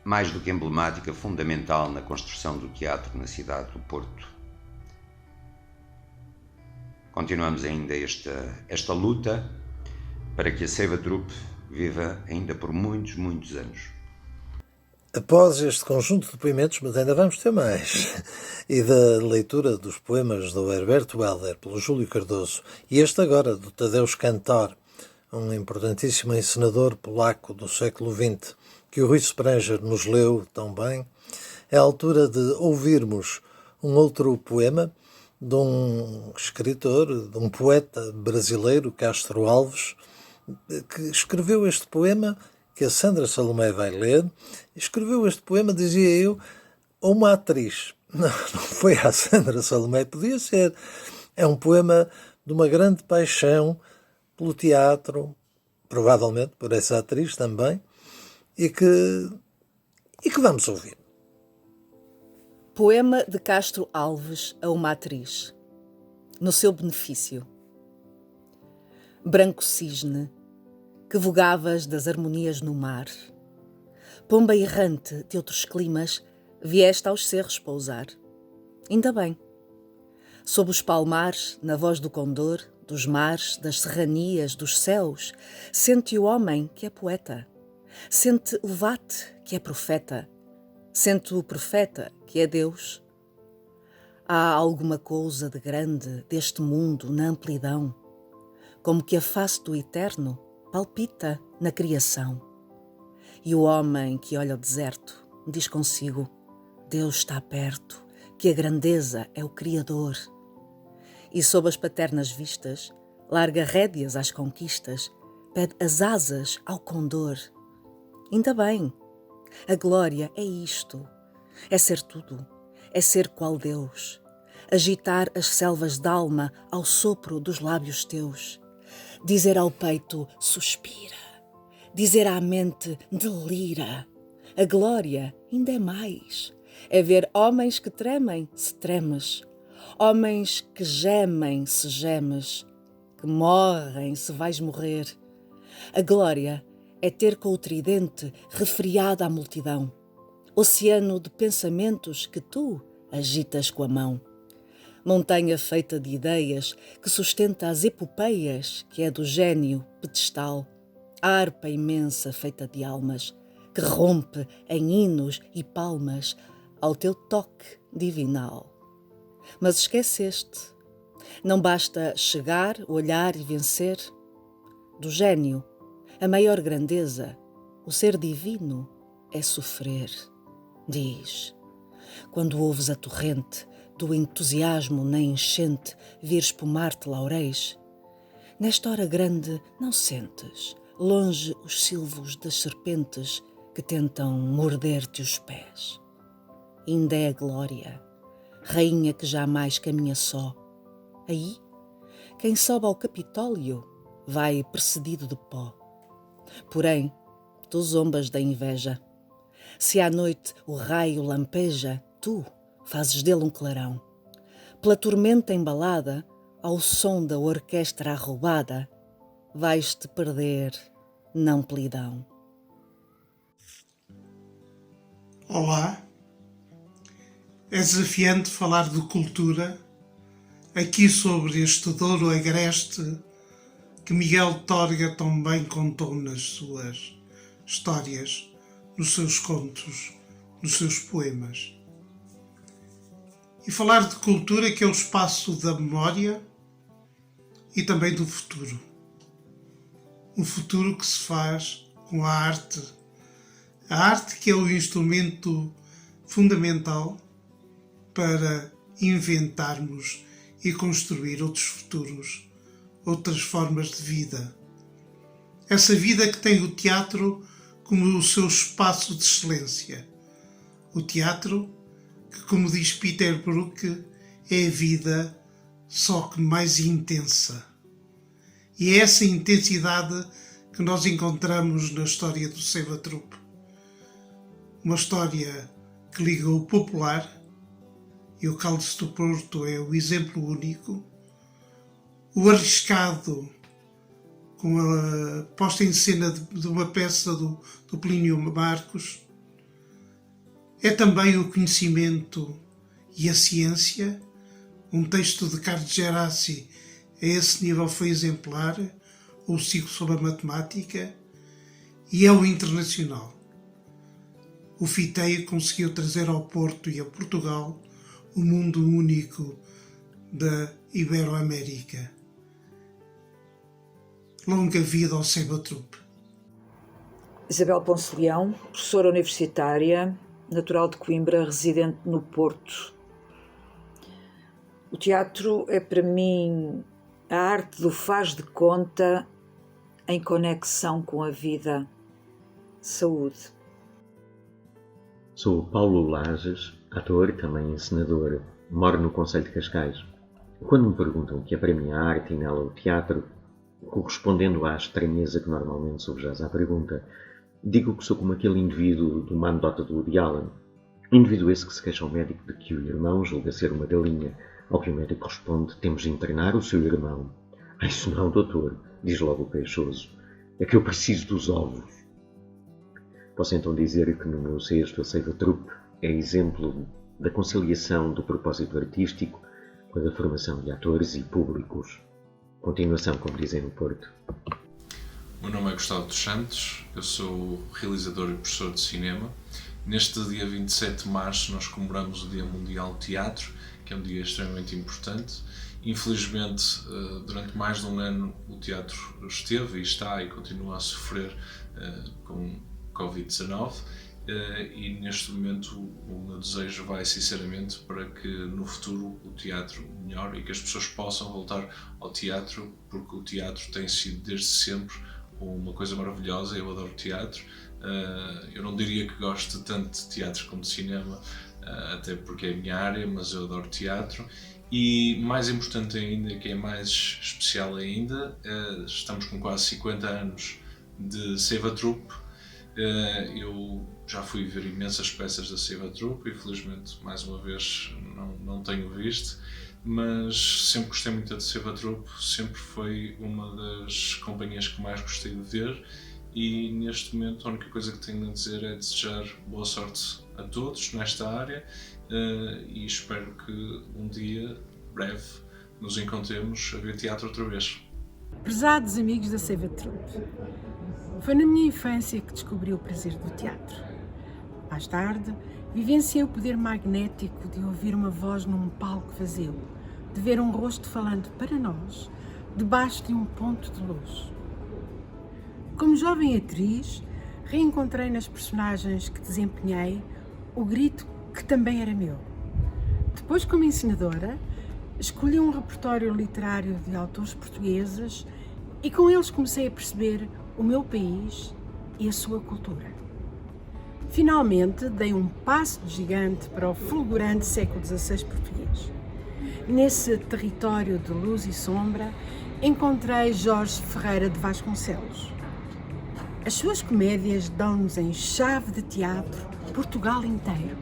mais do que emblemática, fundamental na construção do teatro na cidade do Porto. Continuamos ainda esta luta para que a Ceiva Trupe viva ainda por muitos, muitos anos. Após este conjunto de depoimentos, mas ainda vamos ter mais, e da leitura dos poemas do Herberto Helder pelo Júlio Cardoso, e este agora do Tadeusz Kantor, um importantíssimo encenador polaco do século XX, que o Rui Spranger nos leu tão bem, é a altura de ouvirmos um outro poema de um escritor, de um poeta brasileiro, Castro Alves, que escreveu este poema, que a Sandra Salomé vai ler. Escreveu este poema, dizia eu, a uma atriz. Não foi a Sandra Salomé, podia ser. É um poema de uma grande paixão pelo teatro, provavelmente por essa atriz também, e que vamos ouvir. Poema de Castro Alves a uma atriz. No seu benefício. Branco cisne, que vogavas das harmonias no mar, pomba errante de outros climas, vieste aos cerros pousar. Ainda bem. Sob os palmares, na voz do condor, dos mares, das serranias, dos céus, sente o homem que é poeta. Sente o vate que é profeta. Sente o profeta que é Deus. Há alguma coisa de grande deste mundo na amplidão, como que a face do eterno palpita na criação. E o homem que olha o deserto diz consigo: Deus está perto, que a grandeza é o Criador. E sob as paternas vistas, larga rédeas às conquistas, pede as asas ao condor. Ainda bem, a glória é isto, é ser tudo, é ser qual Deus, agitar as selvas d'alma ao sopro dos lábios teus, dizer ao peito suspira, dizer à mente delira. A glória ainda é mais, é ver homens que tremem se tremes, homens que gemem se gemes, que morrem se vais morrer. A glória é ter com o tridente refriada a multidão, oceano de pensamentos que tu agitas com a mão. Montanha feita de ideias que sustenta as epopeias que é do gênio pedestal, harpa imensa feita de almas que rompe em hinos e palmas ao teu toque divinal. Mas esqueceste, não basta chegar, olhar e vencer. Do gênio, a maior grandeza, o ser divino, é sofrer. Diz, quando ouves a torrente do entusiasmo na enchente vir espumar-te lauréis, nesta hora grande não sentes, longe os silvos das serpentes que tentam morder-te os pés. Ainda é a glória, rainha que jamais caminha só. Aí, quem sobe ao Capitólio vai precedido de pó. Porém, tu zombas da inveja. Se à noite o raio lampeja, tu fazes dele um clarão. Pela tormenta embalada, ao som da orquestra arroubada, vais-te perder na amplidão. Olá, é desafiante falar de cultura aqui sobre este Douro agreste que Miguel Torga tão bem contou nas suas histórias, nos seus contos, nos seus poemas. E falar de cultura que é o espaço da memória e também do futuro. Um futuro que se faz com a arte que é o instrumento fundamental para inventarmos e construir outros futuros, outras formas de vida. Essa vida que tem o teatro como o seu espaço de excelência. O teatro que, como diz Peter Brook, é a vida só que mais intensa. E é essa intensidade que nós encontramos na história do Seva Trupe. Uma história que liga o popular, e o Cálice do Porto é o exemplo único, o arriscado, com a posta em cena de uma peça do Plínio Marcos, é também o conhecimento e a ciência. Um texto de Carlos Gerassi a esse nível foi exemplar, o ciclo sobre a matemática, e é o internacional. O Fiteio conseguiu trazer ao Porto e a Portugal o mundo único da Iberoamérica. Longa vida ao Seiva Trupe. Isabel Ponce Leão, professora universitária, natural de Coimbra, residente no Porto. O teatro é para mim a arte do faz de conta em conexão com a vida. Saúde. Sou Paulo Lages, ator e também encenador. Moro no concelho de Cascais. Quando me perguntam o que é para mim a arte e nela o teatro, correspondendo à estranheza que normalmente subjaz à pergunta, digo que sou como aquele indivíduo de uma anedota do Woody Allen. Indivíduo esse que se queixa ao médico de que o irmão julga ser uma galinha, ao que o médico responde: temos de internar o seu irmão. Ah, isso não, doutor, diz logo o queixoso. É que eu preciso dos ovos. Posso então dizer que no meu sexto, a Seiva Trupe é exemplo da conciliação do propósito artístico com a da formação de atores e públicos. Continuação, como dizem no Porto. O meu nome é Gustavo dos Santos, eu sou realizador e professor de cinema. Neste dia 27 de março nós comemoramos o Dia Mundial do Teatro, que é um dia extremamente importante. Infelizmente, durante mais de um ano o teatro esteve e está e continua a sofrer com Covid-19 e neste momento o meu desejo vai sinceramente para que no futuro o teatro melhore e que as pessoas possam voltar ao teatro, porque o teatro tem sido desde sempre uma coisa maravilhosa. Eu adoro teatro. Eu não diria que gosto tanto de teatro como de cinema, até porque é a minha área, mas eu adoro teatro. E mais importante ainda, que é mais especial ainda, estamos com quase 50 anos de Seiva Trupe. Eu já fui ver imensas peças da Seiva Trupe, infelizmente mais uma vez não tenho visto, mas sempre gostei muito da Seiva Trupe, sempre foi uma das companhias que mais gostei de ver e neste momento a única coisa que tenho a dizer é desejar boa sorte a todos nesta área e espero que um dia, breve, nos encontremos a ver teatro outra vez. Prezados amigos da Seiva Trupe, foi na minha infância que descobri o prazer do teatro. Mais tarde, vivenciei o poder magnético de ouvir uma voz num palco vazio, de ver um rosto falando para nós, debaixo de um ponto de luz. Como jovem atriz, reencontrei nas personagens que desempenhei o grito que também era meu. Depois, como encenadora, escolhi um repertório literário de autores portugueses e com eles comecei a perceber o meu país e a sua cultura. Finalmente, dei um passo de gigante para o fulgurante século XVI português. Nesse território de luz e sombra, encontrei Jorge Ferreira de Vasconcelos. As suas comédias dão-nos em chave de teatro Portugal inteiro.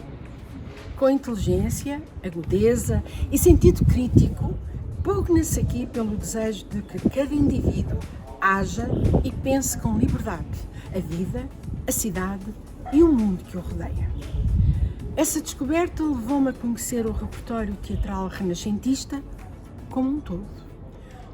Com inteligência, agudeza e sentido crítico, pugna-se aqui pelo desejo de que cada indivíduo haja e pense com liberdade a vida, a cidade e o mundo que o rodeia. Essa descoberta levou-me a conhecer o repertório teatral renascentista como um todo.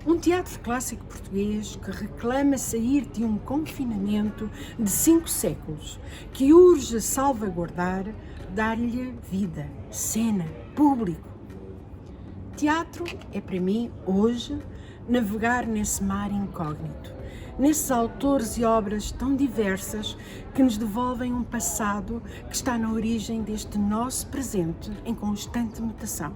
Um teatro clássico português que reclama sair de um confinamento de 5 séculos, que urge salvaguardar, dar-lhe vida, cena, público. Teatro é para mim, hoje, navegar nesse mar incógnito, nesses autores e obras tão diversas que nos devolvem um passado que está na origem deste nosso presente em constante mutação.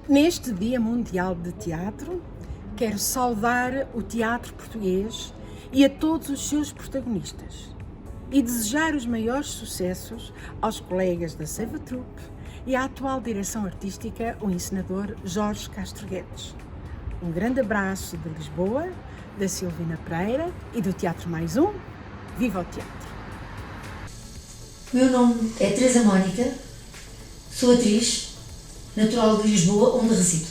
Neste Dia Mundial de Teatro, quero saudar o teatro português e a todos os seus protagonistas e desejar os maiores sucessos aos colegas da Seiva Trupe e à atual direção artística, o encenador Jorge Castro Guedes. Um grande abraço de Lisboa, da Silvina Pereira e do Teatro Mais Um. Viva o teatro! Meu nome é Teresa Mónica, sou atriz, natural de Lisboa, onde resido.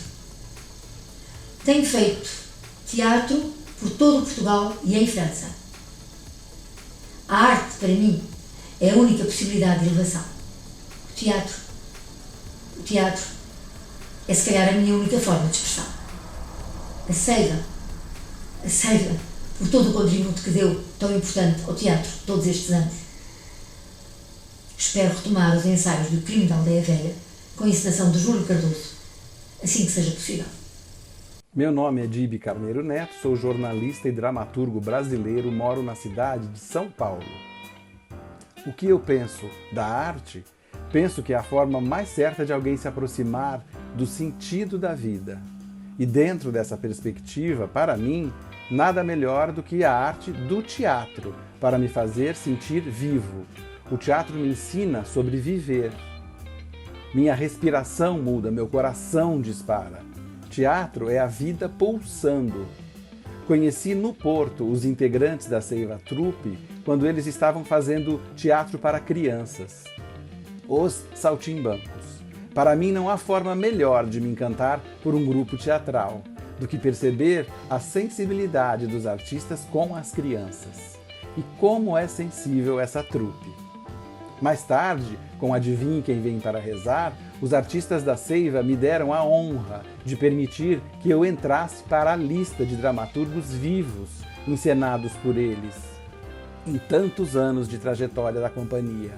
Tenho feito teatro por todo Portugal e em França. A arte, para mim, é a única possibilidade de elevação. O teatro é se calhar a minha única forma de expressão. A Seiva, por todo o contributo que deu tão importante ao teatro todos estes anos. Espero retomar os ensaios do Crime da Aldeia Velha com a encenação de Júlio Cardoso, assim que seja possível. Meu nome é Dibi Carneiro Neto, sou jornalista e dramaturgo brasileiro, moro na cidade de São Paulo. O que eu penso da arte? Penso que é a forma mais certa de alguém se aproximar do sentido da vida. E dentro dessa perspectiva, para mim, nada melhor do que a arte do teatro, para me fazer sentir vivo. O teatro me ensina sobre viver. Minha respiração muda, meu coração dispara. Teatro é a vida pulsando. Conheci no Porto os integrantes da Seiva Trupe quando eles estavam fazendo teatro para crianças. Os Saltimbancos. Para mim não há forma melhor de me encantar por um grupo teatral do que perceber a sensibilidade dos artistas com as crianças. E como é sensível essa trupe. Mais tarde, com Adivinhe Quem Vem para Rezar, os artistas da Seiva me deram a honra de permitir que eu entrasse para a lista de dramaturgos vivos encenados por eles em tantos anos de trajetória da companhia.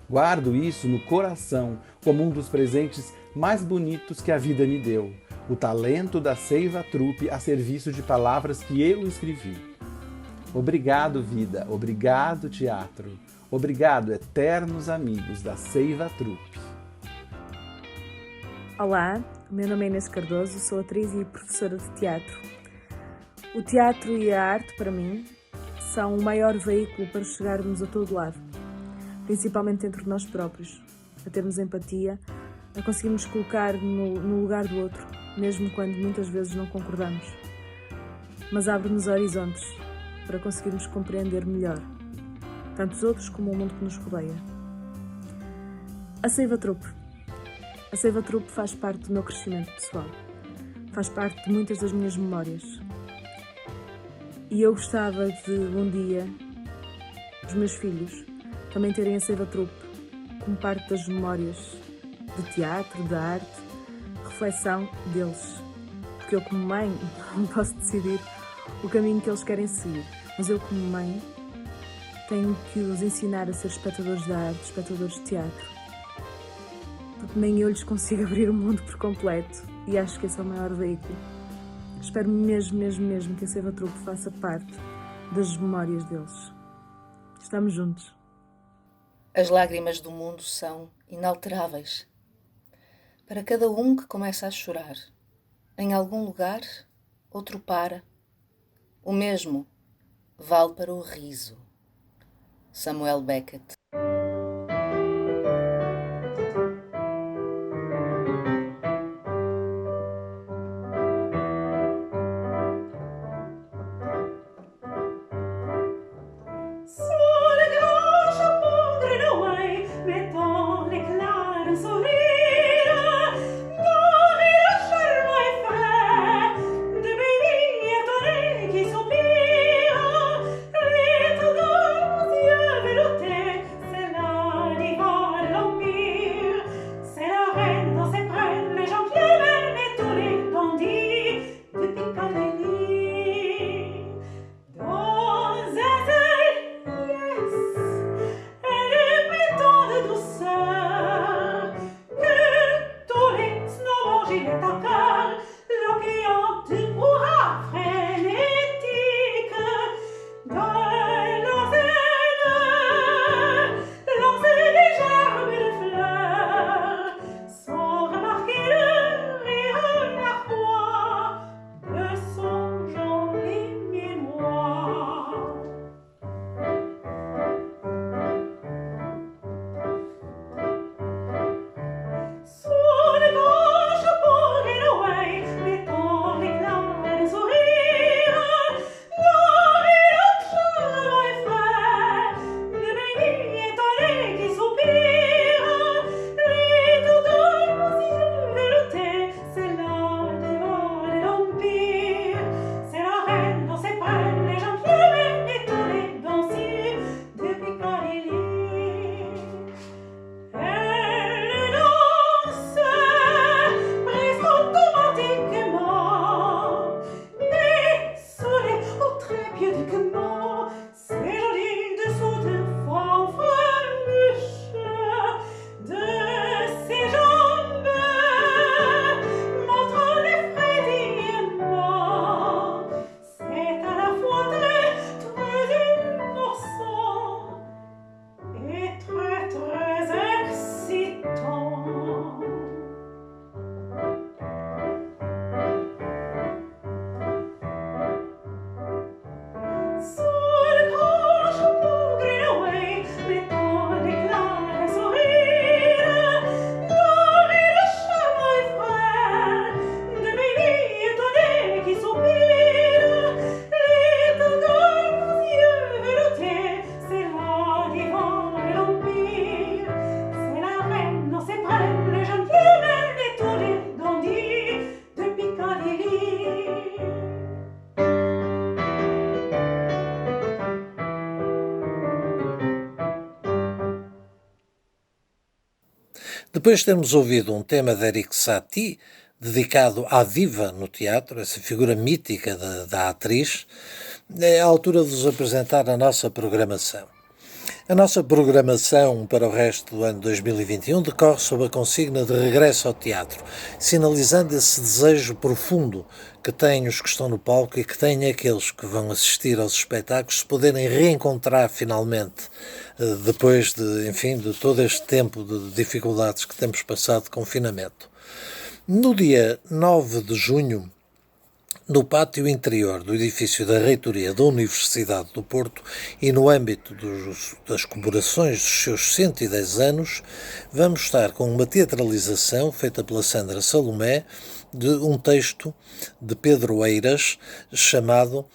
Guardo isso no coração como um dos presentes mais bonitos que a vida me deu, o talento da Seiva Trupe a serviço de palavras que eu escrevi. Obrigado, vida, obrigado, teatro, obrigado, eternos amigos da Seiva Trupe. Olá, meu nome é Inês Cardoso, sou atriz e professora de teatro. O teatro e a arte, para mim, são o maior veículo para chegarmos a todo lado, principalmente entre nós próprios, a termos empatia, a conseguirmos colocar no lugar do outro, mesmo quando muitas vezes não concordamos. Mas abre-nos horizontes para conseguirmos compreender melhor, tanto os outros como o mundo que nos rodeia. A Seiva Trupe. A Seiva Trupe faz parte do meu crescimento pessoal, faz parte de muitas das minhas memórias. E eu gostava de, um dia, os meus filhos também terem a Seiva Trupe como parte das memórias de teatro, de arte, reflexão deles. Porque eu, como mãe, não posso decidir o caminho que eles querem seguir, mas eu, como mãe, tenho que os ensinar a ser espectadores da arte, espectadores de teatro. Porque nem eu lhes consigo abrir o mundo por completo e acho que esse é o maior veículo. Espero mesmo que a Seiva Trupe faça parte das memórias deles. Estamos juntos. As lágrimas do mundo são inalteráveis. Para cada um que começa a chorar, em algum lugar, outro para. O mesmo vale para o riso. Samuel Beckett. C'est Depois de termos ouvido um tema de Erik Satie, dedicado à diva no teatro, essa figura mítica da atriz, é a altura de vos apresentar a nossa programação. A nossa programação para o resto do ano 2021 decorre sob a consigna de regresso ao teatro, sinalizando esse desejo profundo que têm os que estão no palco e que têm aqueles que vão assistir aos espetáculos se poderem reencontrar finalmente, depois de todo este tempo de dificuldades que temos passado de confinamento. No dia 9 de junho, no pátio interior do edifício da Reitoria da Universidade do Porto e no âmbito das comemorações dos seus 110 anos, vamos estar com uma teatralização feita pela Sandra Salomé de um texto de Pedro Eiras chamado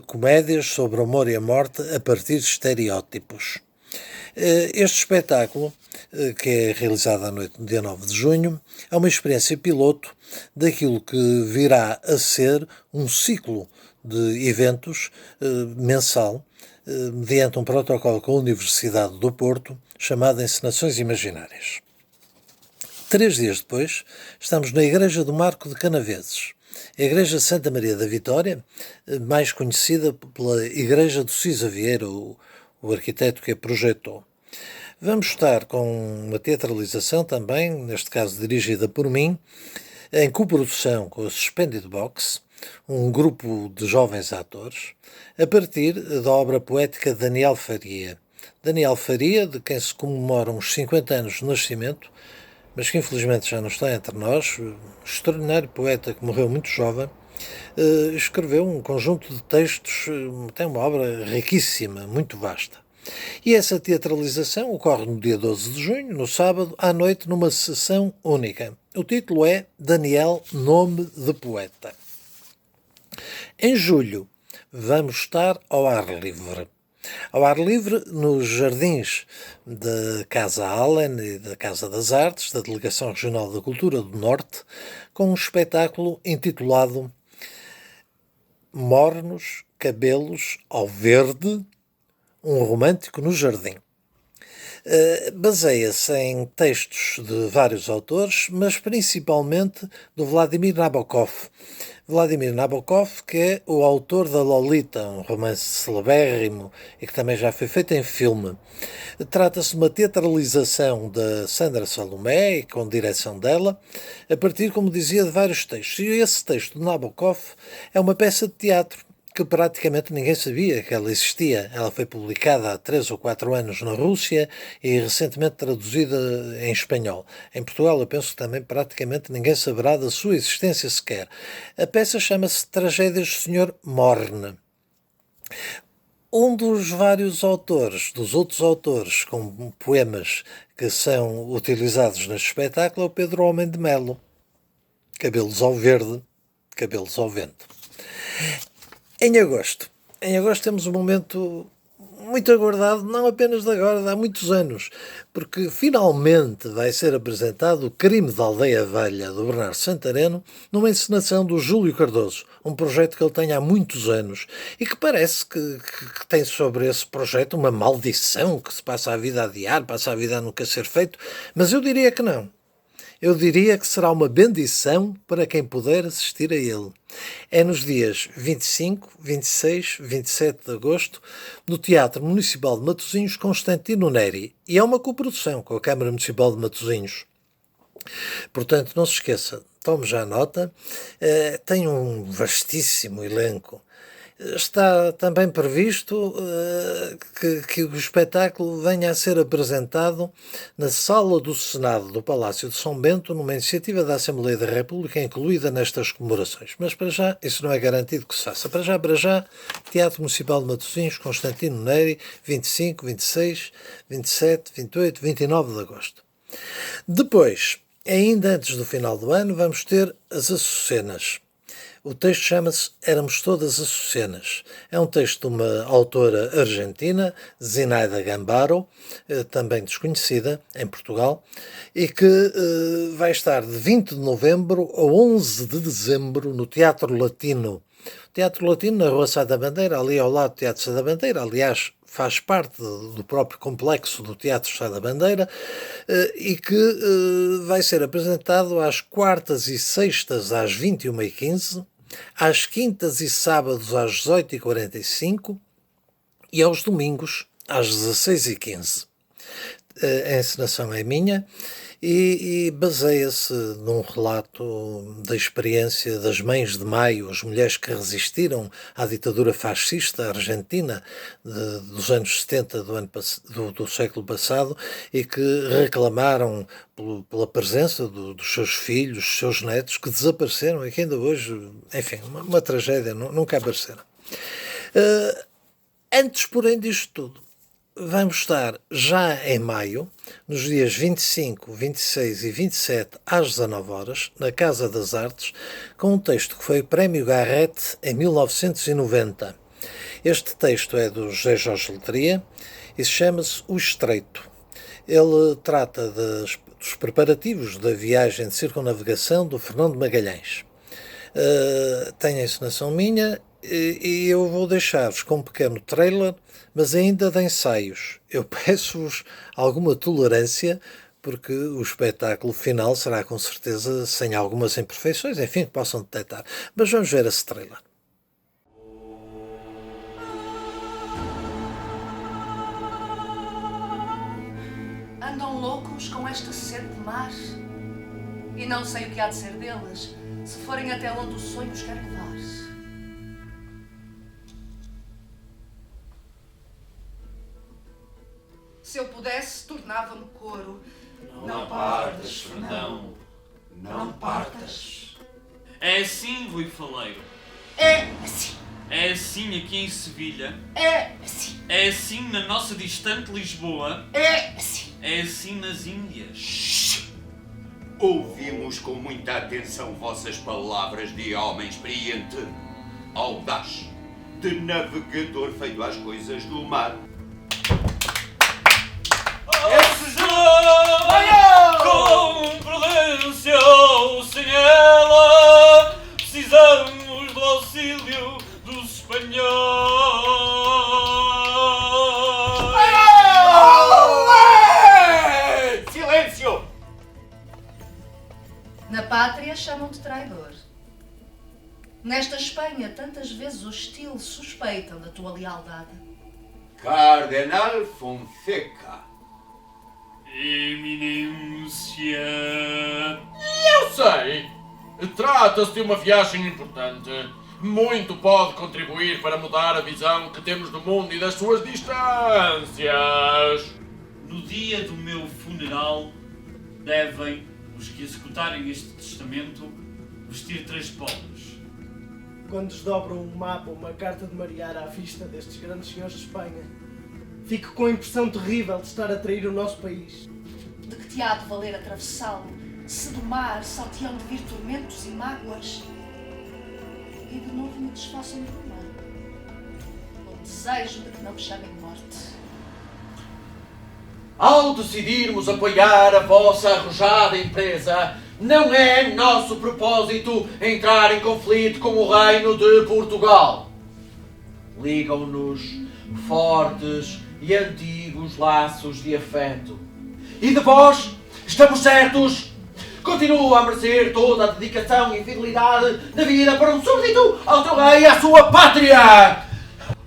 Comédias sobre o Amor e a Morte a partir de estereótipos. Este espetáculo, que é realizado à noite no dia 9 de junho, é uma experiência piloto daquilo que virá a ser um ciclo de eventos mensal, mediante um protocolo com a Universidade do Porto, chamado Encenações Imaginárias. 3 dias depois, estamos na Igreja do Marco de Canaveses, a Igreja Santa Maria da Vitória, mais conhecida pela Igreja do Cisa Vieira, o arquiteto que a projetou. Vamos estar com uma teatralização também, neste caso dirigida por mim, em coprodução com a Suspended Box, um grupo de jovens atores, a partir da obra poética de Daniel Faria. Daniel Faria, de quem se comemoram os 50 anos de nascimento, mas que infelizmente já não está entre nós, extraordinário poeta que morreu muito jovem, escreveu um conjunto de textos, tem uma obra riquíssima, muito vasta. E essa teatralização ocorre no dia 12 de junho, no sábado, à noite, numa sessão única. O título é Daniel, Nome de Poeta. Em julho, vamos estar ao ar livre. Ao ar livre, nos jardins da Casa Allen e da Casa das Artes, da Delegação Regional da Cultura do Norte, com um espetáculo intitulado Mornos Cabelos ao Verde, um romântico no jardim. Baseia-se em textos de vários autores, mas principalmente do Vladimir Nabokov. Vladimir Nabokov, que é o autor da Lolita, um romance celebérrimo e que também já foi feito em filme. Trata-se de uma teatralização da Sandra Salomé, e com direção dela, a partir, como dizia, de vários textos. E esse texto de Nabokov é uma peça de teatro que praticamente ninguém sabia que ela existia. Ela foi publicada há 3 ou 4 anos na Rússia e recentemente traduzida em espanhol. Em Portugal, eu penso que também praticamente ninguém saberá da sua existência sequer. A peça chama-se Tragédias do Sr. Morne. Um dos vários autores, dos outros autores com poemas que são utilizados neste espetáculo, é o Pedro Homem de Melo. Cabelos ao verde, cabelos ao vento. Em agosto temos um momento muito aguardado, não apenas de agora, de há muitos anos, porque finalmente vai ser apresentado O Crime da Aldeia Velha, do Bernardo Santareno, numa encenação do Júlio Cardoso, um projeto que ele tem há muitos anos e que parece que tem sobre esse projeto uma maldição, que se passa a vida a adiar, passa a vida a nunca ser feito, mas eu diria que não. Eu diria que será uma bendição para quem puder assistir a ele. É nos dias 25, 26, 27 de agosto, no Teatro Municipal de Matosinhos, Constantino Neri. E é uma coprodução com a Câmara Municipal de Matosinhos. Portanto, não se esqueça, tome já nota, tem um vastíssimo elenco. Está também previsto que o espetáculo venha a ser apresentado na Sala do Senado do Palácio de São Bento, numa iniciativa da Assembleia da República incluída nestas comemorações. Mas para já, isso não é garantido que se faça. Para já, Teatro Municipal de Matosinhos, Constantino Neri, 25, 26, 27, 28, 29 de agosto. Depois, ainda antes do final do ano, vamos ter as Açucenas. O texto chama-se Éramos Todas Açucenas. É um texto de uma autora argentina, Zinaida Gambaro, também desconhecida em Portugal, e que vai estar de 20 de novembro a 11 de dezembro no Teatro Latino, O Teatro Latino, na Rua Sá da Bandeira, ali ao lado do Teatro Sá da Bandeira, aliás, faz parte do próprio complexo do Teatro Sá da Bandeira, e que vai ser apresentado às quartas e sextas às 21h15, às quintas e sábados às 18h45 e aos domingos às 16h15. A encenação é minha e baseia-se num relato da experiência das Mães de Maio, as mulheres que resistiram à ditadura fascista argentina dos anos 70 do século passado e que reclamaram pela presença dos seus filhos, dos seus netos, que desapareceram e que ainda hoje, enfim, uma tragédia, nunca apareceram. Antes, porém, disto tudo, vamos estar já em maio, nos dias 25, 26 e 27 às 19 horas, na Casa das Artes, com um texto que foi o Prémio Garrett em 1990. Este texto é do José Jorge Letria e chama-se O Estreito. Ele trata dos preparativos da viagem de circunnavegação do Fernando Magalhães. Tem a encenação minha e eu vou deixar-vos com um pequeno trailer, mas ainda de ensaios. Eu peço-vos alguma tolerância, porque o espetáculo final será com certeza sem algumas imperfeições, enfim, que possam detectar. Mas vamos ver esse trailer. Andam loucos com esta sede de mar. E não sei o que há de ser deles, se forem até onde os sonhos querem levar. Se eu pudesse, tornava-me coro. Não partas, Fernão. Não partas. É assim, Rui Faleiro. É assim. É assim aqui em Sevilha. É assim. É assim na nossa distante Lisboa. É assim. É assim nas Índias. Shhh. Ouvimos com muita atenção vossas palavras de homem experiente, audaz, de navegador feito às coisas do mar. Com prudência, sem ela, precisamos do auxílio dos espanhóis. Silêncio! Na pátria chamam de traidor. Nesta Espanha, tantas vezes hostil, suspeitam da tua lealdade. Cardenal Fonseca. Eminência. Eu sei! Trata-se de uma viagem importante. Muito pode contribuir para mudar a visão que temos do mundo e das suas distâncias. No dia do meu funeral, devem os que executarem este testamento vestir 3 polos. Quando desdobram um mapa ou uma carta de marear à vista destes grandes senhores de Espanha, fico com a impressão terrível de estar a trair o nosso país. De que te há de valer atravessá-lo, se do mar só te hão de vir tormentos e mágoas, e de novo me desfaçam de uma, com desejo de que não me chamem morte. Ao decidirmos apoiar a vossa arrojada empresa, não é nosso propósito entrar em conflito com o Reino de Portugal. Ligam-nos fortes e antigos laços de afeto. E de vós, estamos certos, continua a merecer toda a dedicação e fidelidade da vida para um súbdito ao teu rei e à sua pátria.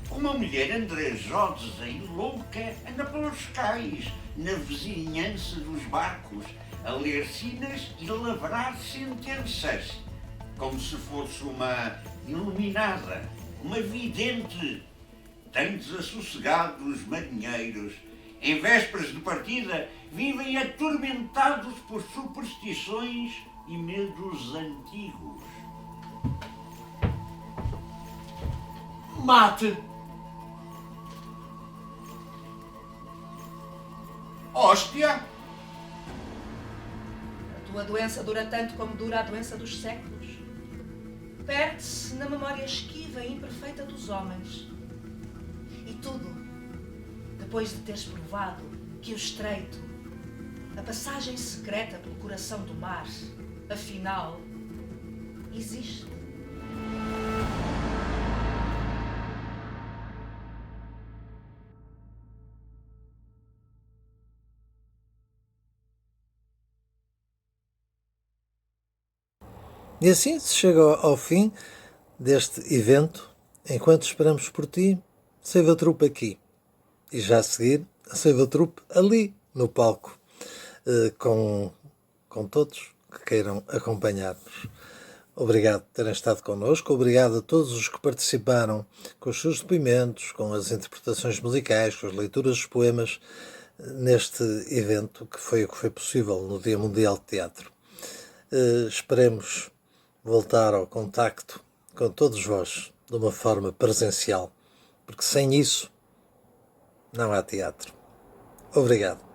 Uma mulher andrajosa e louca anda pelos cais, na vizinhança dos barcos, a ler sinas e a lavrar sentenças, como se fosse uma iluminada, uma vidente. Tão desassossegados marinheiros, em vésperas de partida, vivem atormentados por superstições e medos antigos. Mate! Hóstia! A tua doença dura tanto como dura a doença dos séculos. Perde-se na memória esquiva e imperfeita dos homens. E tudo, depois de teres provado que o estreito, a passagem secreta pelo coração do mar, afinal, existe. E assim se chega ao fim deste evento. Enquanto esperamos por ti, Save a Troupe aqui. E já a seguir, a Save a Troupe ali no palco, com todos que queiram acompanhar-nos. Obrigado por terem estado connosco, obrigado a todos os que participaram com os seus depoimentos, com as interpretações musicais, com as leituras dos poemas neste evento que foi o que foi possível no Dia Mundial de Teatro. Esperemos voltar ao contacto com todos vós de uma forma presencial, porque sem isso não há teatro. Obrigado.